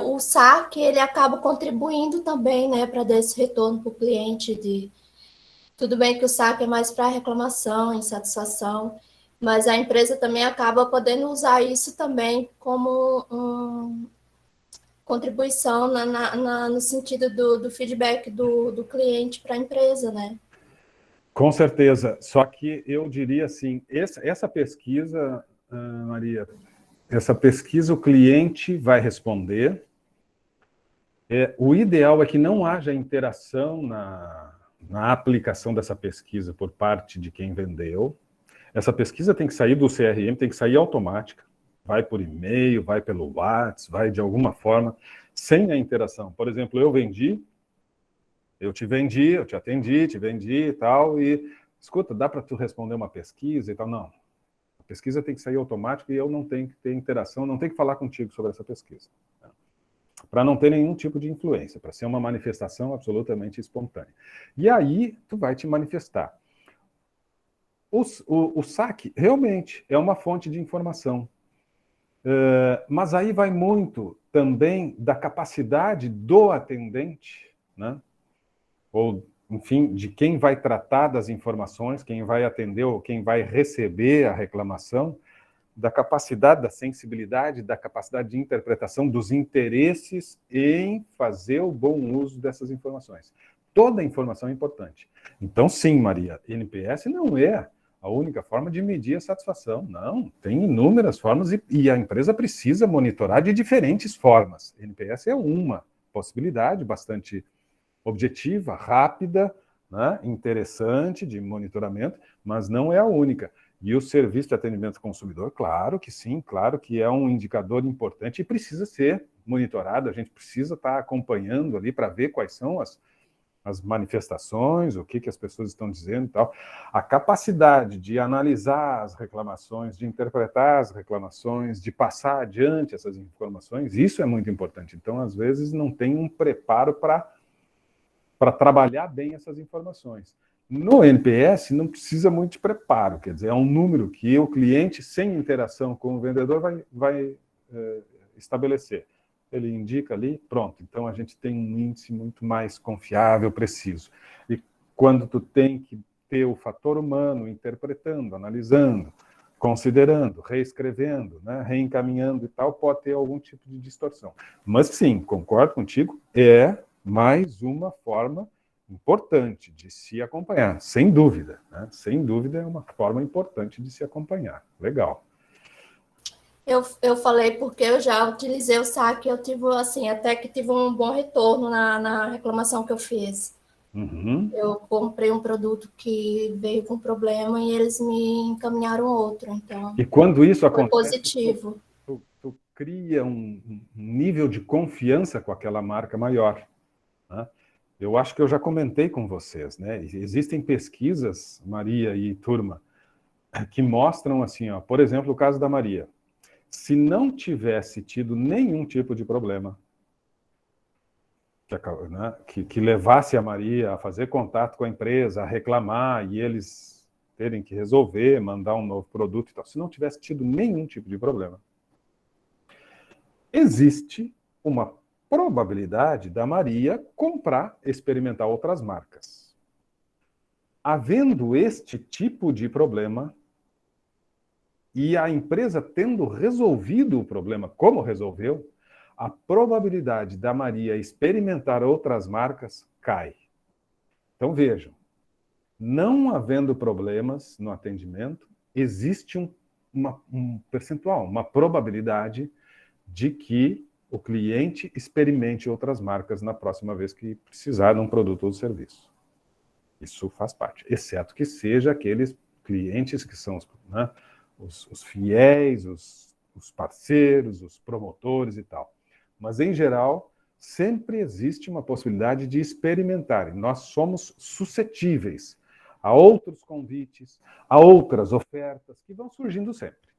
O saque, ele acaba contribuindo também, para dar esse retorno para o cliente. Tudo bem que o saque é mais para reclamação, insatisfação, mas a empresa também acaba podendo usar isso também como contribuição no sentido do feedback do cliente para a empresa, né?
Com certeza, só que eu diria assim, essa pesquisa, Maria, essa pesquisa o cliente vai responder, o ideal é que não haja interação na aplicação dessa pesquisa por parte de quem vendeu. Essa pesquisa tem que sair do CRM, tem que sair automática, vai por e-mail, vai pelo WhatsApp, vai de alguma forma, sem a interação. Por exemplo, eu te vendi, eu te atendi, te vendi e tal, e escuta, dá para tu responder uma pesquisa e tal? Não. A pesquisa tem que sair automática e eu não tenho que ter interação, não tenho que falar contigo sobre essa pesquisa. Para não ter nenhum tipo de influência, para ser uma manifestação absolutamente espontânea. E aí, tu vai te manifestar. O saque realmente é uma fonte de informação. Mas aí vai muito também da capacidade do atendente, né? Ou, enfim, de quem vai tratar das informações, quem vai atender ou quem vai receber a reclamação, da capacidade, da sensibilidade, da capacidade de interpretação dos interesses em fazer o bom uso dessas informações. Toda informação é importante. Então, sim, Maria, NPS não é a única forma de medir a satisfação. Não, tem inúmeras formas e a empresa precisa monitorar de diferentes formas. NPS é uma possibilidade bastante objetiva, rápida, né, interessante de monitoramento, mas não é a única. E o serviço de atendimento ao consumidor, claro que sim, claro que é um indicador importante e precisa ser monitorado, a gente precisa estar acompanhando ali para ver quais são as manifestações, o que as pessoas estão dizendo e tal. A capacidade de analisar as reclamações, de interpretar as reclamações, de passar adiante essas informações, isso é muito importante. Então, às vezes, não tem um preparo para trabalhar bem essas informações. No NPS, não precisa muito de preparo, quer dizer, é um número que o cliente, sem interação com o vendedor, vai estabelecer. Ele indica ali, pronto. Então, a gente tem um índice muito mais confiável, preciso. E quando tu tem que ter o fator humano interpretando, analisando, considerando, reescrevendo, né, reencaminhando e tal, pode ter algum tipo de distorção. Mas, sim, concordo contigo, é mais uma forma importante de se acompanhar, sem dúvida. Né? Sem dúvida, é uma forma importante de se acompanhar. Legal.
Eu falei porque eu já utilizei o saque, eu tive, assim, até que tive um bom retorno na reclamação que eu fiz.
Uhum.
Eu comprei um produto que veio com problema e eles me encaminharam outro, então
E quando isso
foi
acontece,
positivo.
tu cria um nível de confiança com aquela marca maior. Né? Eu acho que eu já comentei com vocês, né? Existem pesquisas, Maria e turma, que mostram assim, ó, por exemplo, o caso da Maria. Se não tivesse tido nenhum tipo de problema que levasse a Maria a fazer contato com a empresa, a reclamar e eles terem que resolver, mandar um novo produto e tal, se não tivesse tido nenhum tipo de problema, existe uma probabilidade da Maria comprar, experimentar outras marcas. Havendo este tipo de problema, e a empresa tendo resolvido o problema como resolveu, a probabilidade da Maria experimentar outras marcas cai. Então vejam, não havendo problemas no atendimento, existe um percentual, uma probabilidade de que o cliente experimente outras marcas na próxima vez que precisar de um produto ou serviço. Isso faz parte, exceto que seja aqueles clientes que são os fiéis, os parceiros, os promotores e tal. Mas, em geral, sempre existe uma possibilidade de experimentar. E nós somos suscetíveis a outros convites, a outras ofertas que vão surgindo sempre.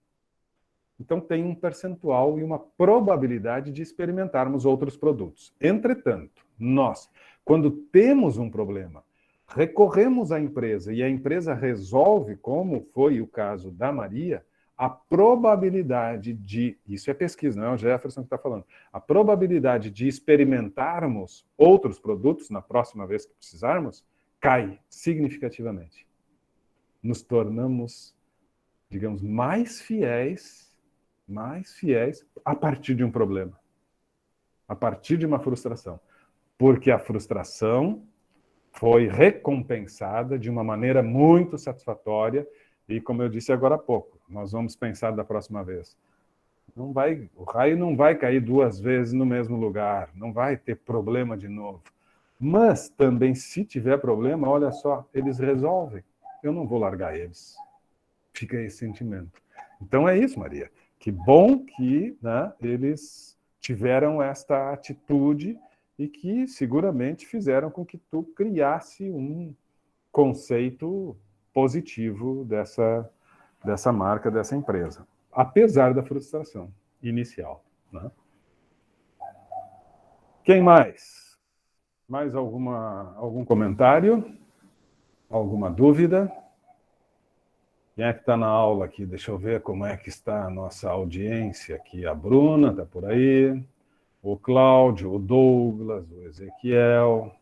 Então, tem um percentual e uma probabilidade de experimentarmos outros produtos. Entretanto, nós, quando temos um problema, recorremos à empresa e a empresa resolve, como foi o caso da Maria, a probabilidade de, isso é pesquisa, não é o Jefferson que está falando, a probabilidade de experimentarmos outros produtos na próxima vez que precisarmos, cai significativamente. Nos tornamos, digamos, mais fiéis a partir de um problema, a partir de uma frustração. Porque a frustração foi recompensada de uma maneira muito satisfatória e, como eu disse agora há pouco, nós vamos pensar da próxima vez. O raio não vai cair 2 vezes no mesmo lugar, não vai ter problema de novo. Mas também, se tiver problema, olha só, eles resolvem. Eu não vou largar eles. Fica esse sentimento. Então é isso, Maria. Que bom que, né, eles tiveram esta atitude e que seguramente fizeram com que tu criasse um conceito positivo dessa marca, dessa empresa, apesar da frustração inicial. Né? Quem mais? Mais algum comentário? Alguma dúvida? Quem é que está na aula aqui? Deixa eu ver como é que está a nossa audiência aqui. A Bruna está por aí, o Cláudio, o Douglas, o Ezequiel,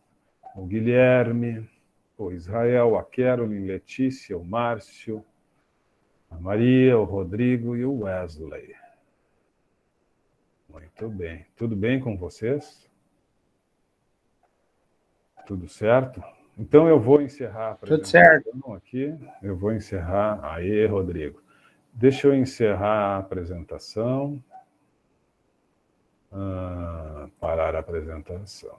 o Guilherme, o Israel, a Caroline, Letícia, o Márcio, a Maria, o Rodrigo e o Wesley. Muito bem. Tudo bem com vocês? Tudo certo? Então eu vou encerrar a apresentação aqui. Eu vou encerrar. Aí, Rodrigo. Deixa eu encerrar a apresentação. Parar a apresentação.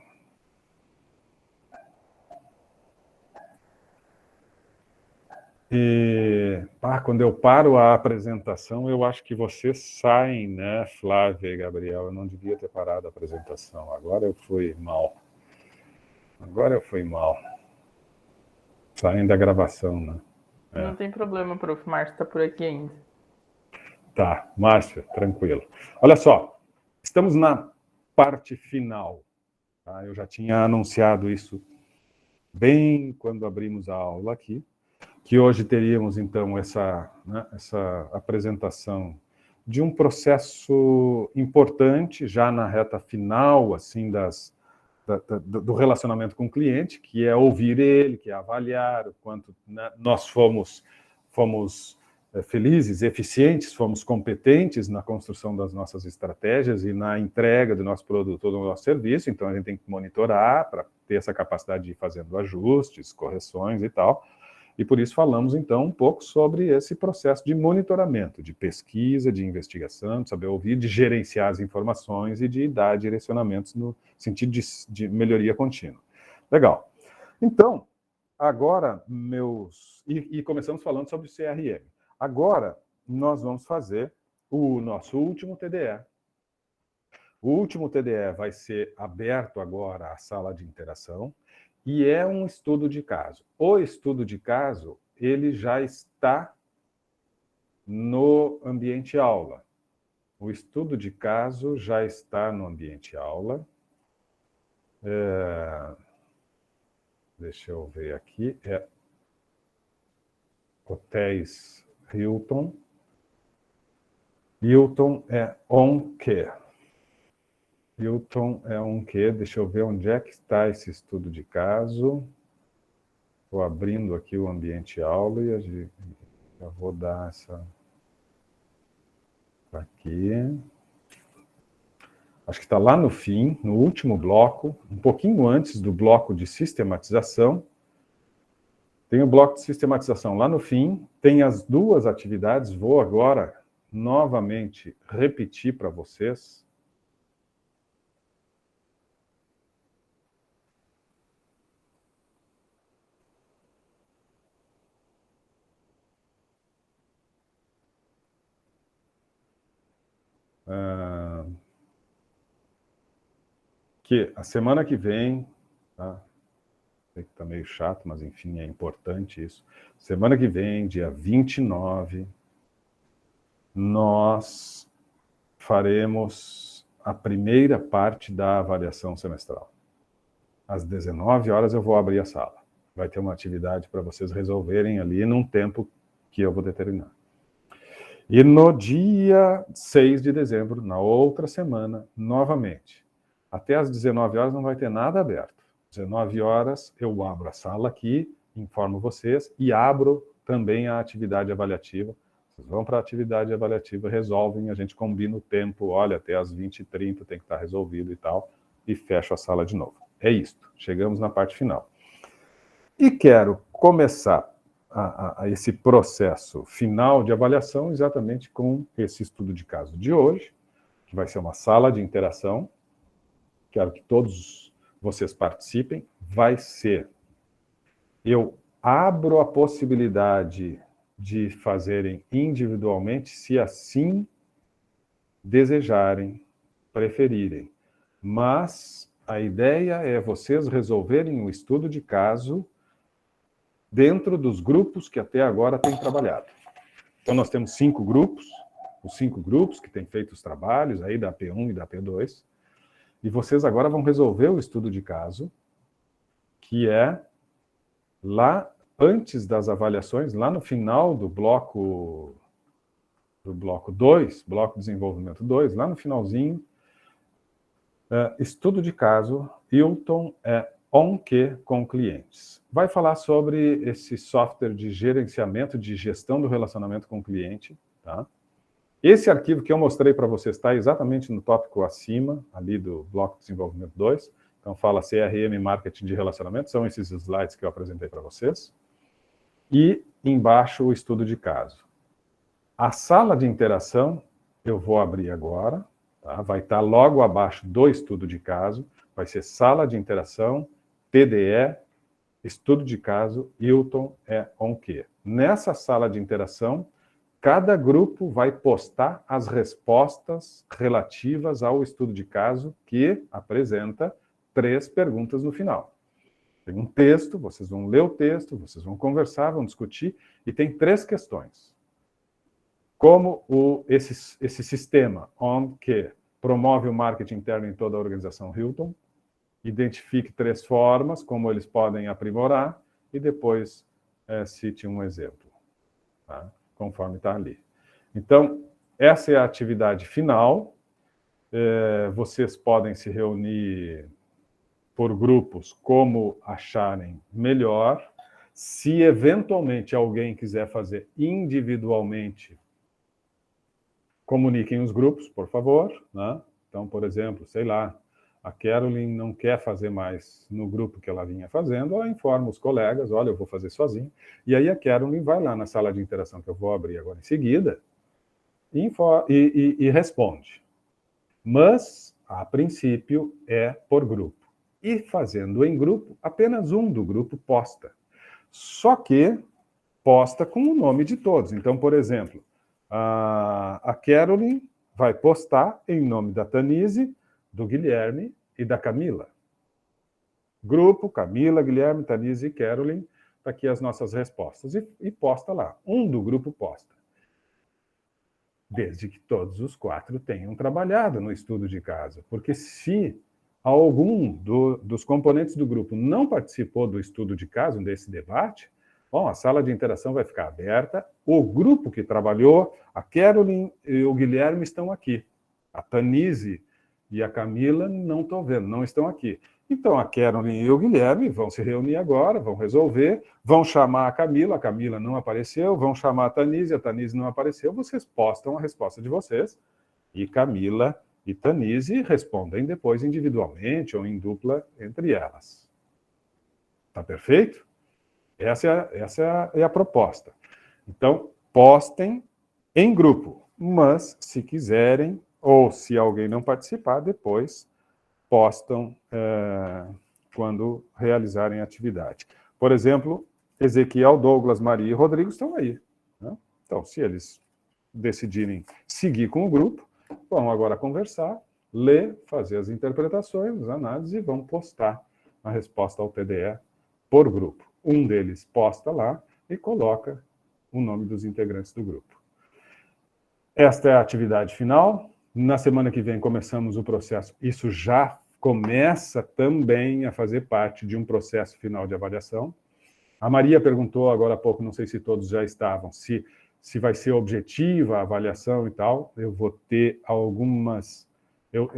E quando eu paro a apresentação, eu acho que vocês saem, né, Flávia e Gabriel? Eu não devia ter parado a apresentação. Agora eu fui mal. Saem da gravação, né?
Não tem problema, prof. Márcio está por aqui ainda.
Tá, Márcio, tranquilo. Olha só, estamos na parte final. Tá? Eu já tinha anunciado isso bem quando abrimos a aula aqui, que hoje teríamos, então, essa apresentação de um processo importante, já na reta final, assim, do relacionamento com o cliente, que é ouvir ele, que é avaliar o quanto, né, nós fomos felizes, eficientes, fomos competentes na construção das nossas estratégias e na entrega do nosso produto ou do nosso serviço. Então, a gente tem que monitorar para ter essa capacidade de ir fazendo ajustes, correções e tal. E por isso falamos, então, um pouco sobre esse processo de monitoramento, de pesquisa, de investigação, de saber ouvir, de gerenciar as informações e de dar direcionamentos no sentido de melhoria contínua. Legal. Então, agora, E começamos falando sobre o CRM. Agora, nós vamos fazer o nosso último TDE. O último TDE vai ser aberto agora à sala de interação, e é um estudo de caso. O estudo de caso, ele já está no ambiente aula. O estudo de caso já está no ambiente aula. Deixa eu ver aqui. Hotéis Hilton. Hilton é on que? Hilton é um quê? Deixa eu ver onde é que está esse estudo de caso. Estou abrindo aqui o ambiente aula e já vou dar essa... Aqui. Acho que está lá no fim, no último bloco, um pouquinho antes do bloco de sistematização. Tem o bloco de sistematização lá no fim, tem as duas atividades. Vou agora novamente repetir para vocês. Que a semana que vem, tá? Sei que está meio chato, mas enfim, é importante isso. Semana que vem, dia 29, nós faremos a primeira parte da avaliação semestral. Às 19 horas eu vou abrir a sala. Vai ter uma atividade para vocês resolverem ali num tempo que eu vou determinar. E no dia 6 de dezembro, na outra semana, novamente, até às 19 horas não vai ter nada aberto. 19 horas eu abro a sala aqui, informo vocês e abro também a atividade avaliativa. Vocês vão para a atividade avaliativa, resolvem, a gente combina o tempo, olha, até às 20h30 tem que estar resolvido e tal, e fecho a sala de novo. É isto, chegamos na parte final. E quero começar a esse processo final de avaliação exatamente com esse estudo de caso de hoje, que vai ser uma sala de interação. Quero que todos vocês participem. Vai ser... Eu abro a possibilidade de fazerem individualmente, se assim desejarem, preferirem. Mas a ideia é vocês resolverem o estudo de caso dentro dos grupos que até agora têm trabalhado. Então, nós temos 5 grupos, os 5 grupos que têm feito os trabalhos aí da P1 e da P2, e vocês agora vão resolver o estudo de caso, que é lá antes das avaliações, lá no final do bloco 2, bloco de desenvolvimento 2, lá no finalzinho, estudo de caso, Hilton on-que com clientes. Vai falar sobre esse software de gerenciamento, de gestão do relacionamento com o cliente, tá? Esse arquivo que eu mostrei para vocês está exatamente no tópico acima, ali do bloco de desenvolvimento 2. Então, fala CRM, marketing de relacionamento, são esses slides que eu apresentei para vocês. E embaixo o estudo de caso. A sala de interação, eu vou abrir agora, tá? Vai estar logo abaixo do estudo de caso, vai ser sala de interação, TDE, estudo de caso, Hilton on-que. Nessa sala de interação, cada grupo vai postar as respostas relativas ao estudo de caso, que apresenta 3 perguntas no final. Tem um texto, vocês vão ler o texto, vocês vão conversar, vão discutir, e tem 3 questões. Como esse sistema on-que promove o marketing interno em toda a organização Hilton, identifique 3 formas, como eles podem aprimorar, e depois cite um exemplo, tá? Conforme está ali. Então, essa é a atividade final. Vocês podem se reunir por grupos como acharem melhor. Se eventualmente alguém quiser fazer individualmente, comuniquem os grupos, por favor, né? Então, por exemplo, sei lá, a Caroline não quer fazer mais no grupo que ela vinha fazendo, ela informa os colegas, olha, eu vou fazer sozinho. E aí a Caroline vai lá na sala de interação, que eu vou abrir agora em seguida, e responde. Mas, a princípio, é por grupo. E fazendo em grupo, apenas um do grupo posta. Só que posta com o nome de todos. Então, por exemplo, a Caroline vai postar em nome da Tanise, do Guilherme e da Camila. Grupo, Camila, Guilherme, Tanise e Caroline, tá aqui as nossas respostas. E posta lá. Um do grupo posta. Desde que todos os 4 tenham trabalhado no estudo de caso. Porque se algum dos componentes do grupo não participou do estudo de caso, desse debate, bom, a sala de interação vai ficar aberta. O grupo que trabalhou, a Caroline e o Guilherme estão aqui. A Tanise e a Camila não estão vendo, não estão aqui. Então, a Caroline e o Guilherme vão se reunir agora, vão resolver, vão chamar a Camila não apareceu, vão chamar a Tanise não apareceu, vocês postam a resposta de vocês, e Camila e Tanise respondem depois individualmente ou em dupla entre elas. Tá perfeito? Essa é a proposta. Então, postem em grupo, mas se quiserem, ou se alguém não participar, depois postam quando realizarem a atividade. Por exemplo, Ezequiel, Douglas, Maria e Rodrigo estão aí, né? Então, se eles decidirem seguir com o grupo, vão agora conversar, ler, fazer as interpretações, as análises, e vão postar a resposta ao TDE por grupo. Um deles posta lá e coloca o nome dos integrantes do grupo. Esta é a atividade final. Na semana que vem começamos o processo. Isso já começa também a fazer parte de um processo final de avaliação. A Maria perguntou agora há pouco, não sei se todos já estavam, se vai ser objetiva a avaliação e tal. Eu vou ter algumas...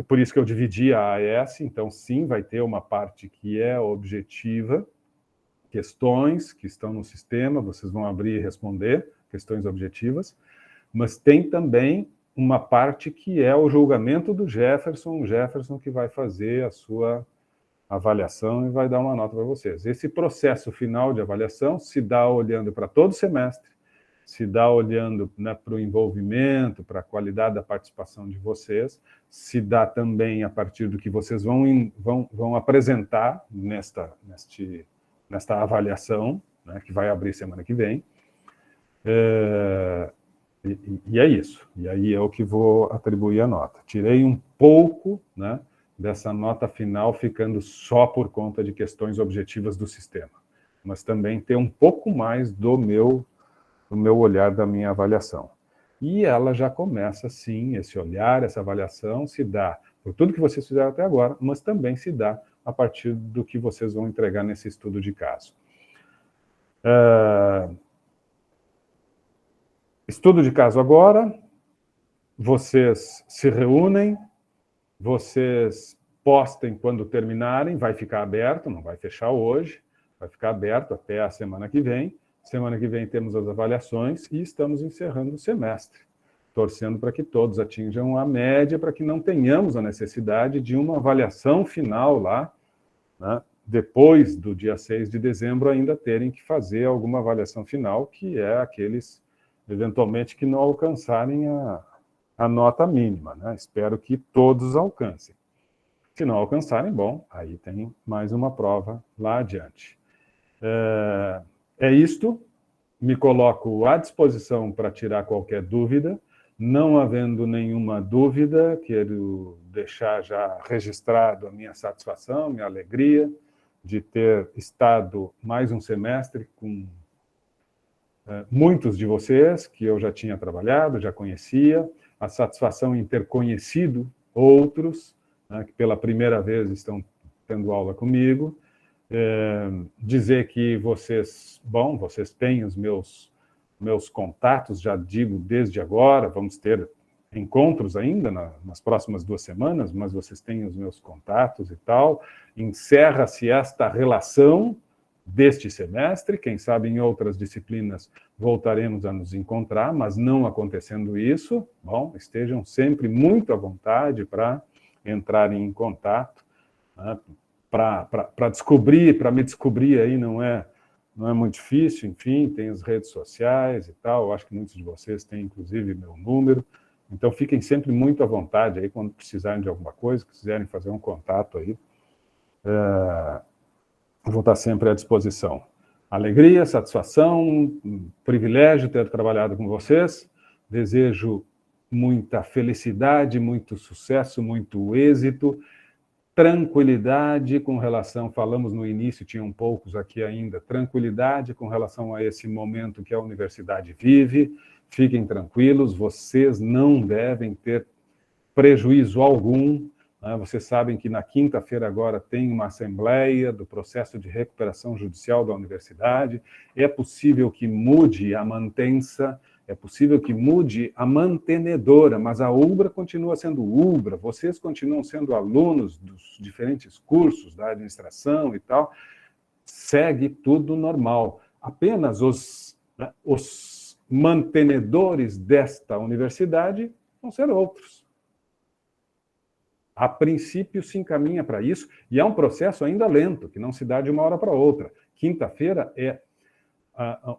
por isso que eu dividi a AES, então sim, vai ter uma parte que é objetiva, questões que estão no sistema, vocês vão abrir e responder, questões objetivas, mas tem também uma parte que é o julgamento do Jefferson, o Jefferson que vai fazer a sua avaliação e vai dar uma nota para vocês. Esse processo final de avaliação se dá olhando para todo o semestre, se dá olhando, né, para o envolvimento, para a qualidade da participação de vocês, se dá também a partir do que vocês vão apresentar nesta avaliação, né, que vai abrir semana que vem. E é isso. E aí é o que vou atribuir a nota. Tirei um pouco, né, dessa nota final, ficando só por conta de questões objetivas do sistema. Mas também ter um pouco mais do meu olhar, da minha avaliação. E ela já começa, sim, esse olhar, essa avaliação se dá por tudo que vocês fizeram até agora, mas também se dá a partir do que vocês vão entregar nesse estudo de caso. Estudo de caso agora, vocês se reúnem, vocês postem quando terminarem, vai ficar aberto, não vai fechar hoje, vai ficar aberto até a semana que vem. Semana que vem temos as avaliações e estamos encerrando o semestre, torcendo para que todos atinjam a média, para que não tenhamos a necessidade de uma avaliação final lá, né, depois do dia 6 de dezembro, ainda terem que fazer alguma avaliação final, que é aqueles, eventualmente, que não alcançarem a nota mínima, né? Espero que todos alcancem. Se não alcançarem, bom, aí tem mais uma prova lá adiante. É isto, me coloco à disposição para tirar qualquer dúvida. Não havendo nenhuma dúvida, quero deixar já registrado a minha satisfação, minha alegria de ter estado mais um semestre com muitos de vocês, que eu já tinha trabalhado, já conhecia, a satisfação em ter conhecido outros, né, que pela primeira vez estão tendo aula comigo, dizer que vocês têm os meus contatos, já digo desde agora, vamos ter encontros ainda nas próximas 2 semanas, mas vocês têm os meus contatos e tal. Encerra-se esta relação deste semestre, quem sabe em outras disciplinas voltaremos a nos encontrar, mas não acontecendo isso, bom, estejam sempre muito à vontade para entrarem em contato, né, para descobrir, para me descobrir aí não é muito difícil, enfim, tem as redes sociais e tal, eu acho que muitos de vocês têm, inclusive, meu número, então fiquem sempre muito à vontade aí, quando precisarem de alguma coisa, quiserem fazer um contato aí, vou estar sempre à disposição. Alegria, satisfação, privilégio ter trabalhado com vocês, desejo muita felicidade, muito sucesso, muito êxito, tranquilidade com relação, falamos no início, tinham poucos aqui ainda, tranquilidade com relação a esse momento que a universidade vive, fiquem tranquilos, vocês não devem ter prejuízo algum, né? Vocês sabem que na quinta-feira agora tem uma assembleia do processo de recuperação judicial da universidade, é possível que mude a mantença, é possível que mude a mantenedora, mas a UBRA continua sendo UBRA, vocês continuam sendo alunos dos diferentes cursos da administração e tal, segue tudo normal. Apenas os mantenedores desta universidade vão ser outros. A princípio se encaminha para isso, e é um processo ainda lento, que não se dá de uma hora para outra. Quinta-feira é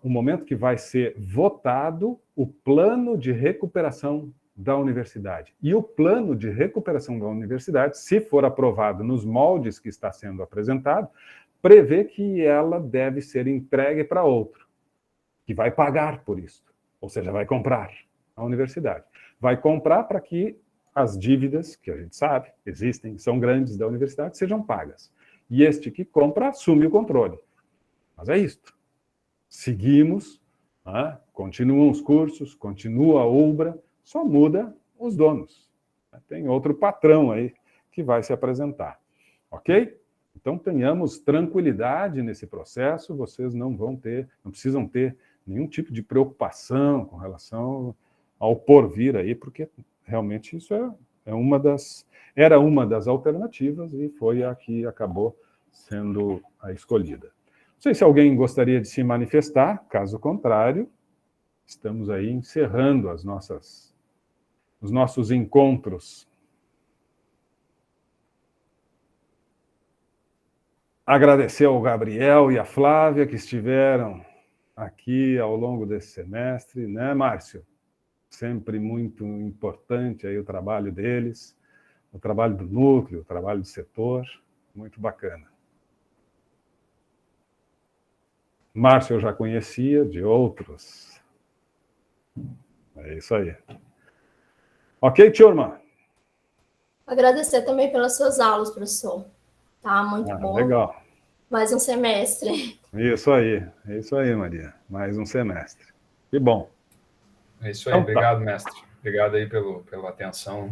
o momento que vai ser votado o plano de recuperação da universidade. E o plano de recuperação da universidade, se for aprovado nos moldes que está sendo apresentado, prevê que ela deve ser entregue para outro, que vai pagar por isso, ou seja, vai comprar a universidade. Vai comprar para que as dívidas, que a gente sabe, existem, são grandes da universidade, sejam pagas. E este que compra assume o controle. Mas é isto. Seguimos, né? Continuam os cursos, continua a UBRA, só muda os donos. Tem outro patrão aí que vai se apresentar. Ok? Então, tenhamos tranquilidade nesse processo, vocês não precisam ter nenhum tipo de preocupação com relação ao porvir aí, porque realmente isso era uma das alternativas e foi a que acabou sendo a escolhida. Não sei se alguém gostaria de se manifestar, caso contrário, estamos aí encerrando os nossos encontros. Agradecer ao Gabriel e à Flávia que estiveram aqui ao longo desse semestre, né, Márcio? Sempre muito importante aí o trabalho deles, o trabalho do núcleo, o trabalho do setor, muito bacana. Márcio eu já conhecia de outros. É isso aí. Ok, turma?
Agradecer também pelas suas aulas, professor. Tá muito bom.
Legal.
Mais um semestre.
Isso aí, Maria. Mais um semestre. Que bom.
É isso aí, obrigado, mestre. Obrigado aí pela atenção,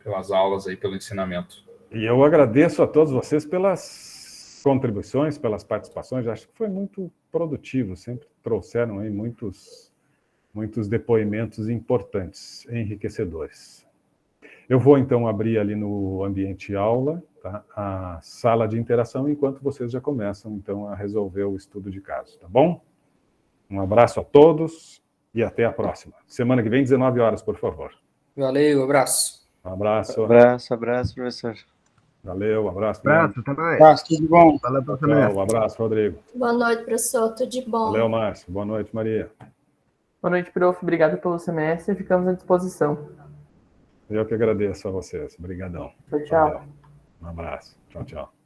pelas aulas aí, pelo ensinamento.
E eu agradeço a todos vocês pelas contribuições, pelas participações. Acho que foi muito produtivo, sempre trouxeram aí muitos depoimentos importantes, enriquecedores. Eu vou, então, abrir ali no ambiente aula, tá, a sala de interação, enquanto vocês já começam, então, a resolver o estudo de caso, tá bom? Um abraço a todos e até a próxima. Semana que vem, 19 horas, por favor.
Valeu, abraço.
Um abraço.
Abraço, professor.
Valeu, abraço.
Abraço, até mais.
Abraço, tudo de bom.
Valeu pelo semestre.
Tchau, um abraço, Rodrigo.
Boa noite, professor. Tudo de bom.
Valeu, Márcio. Boa noite, Maria.
Boa noite, prof. Obrigado pelo semestre. Ficamos à disposição.
Eu que agradeço a vocês. Obrigadão.
Tchau, tchau.
Valeu. Um abraço. Tchau, tchau.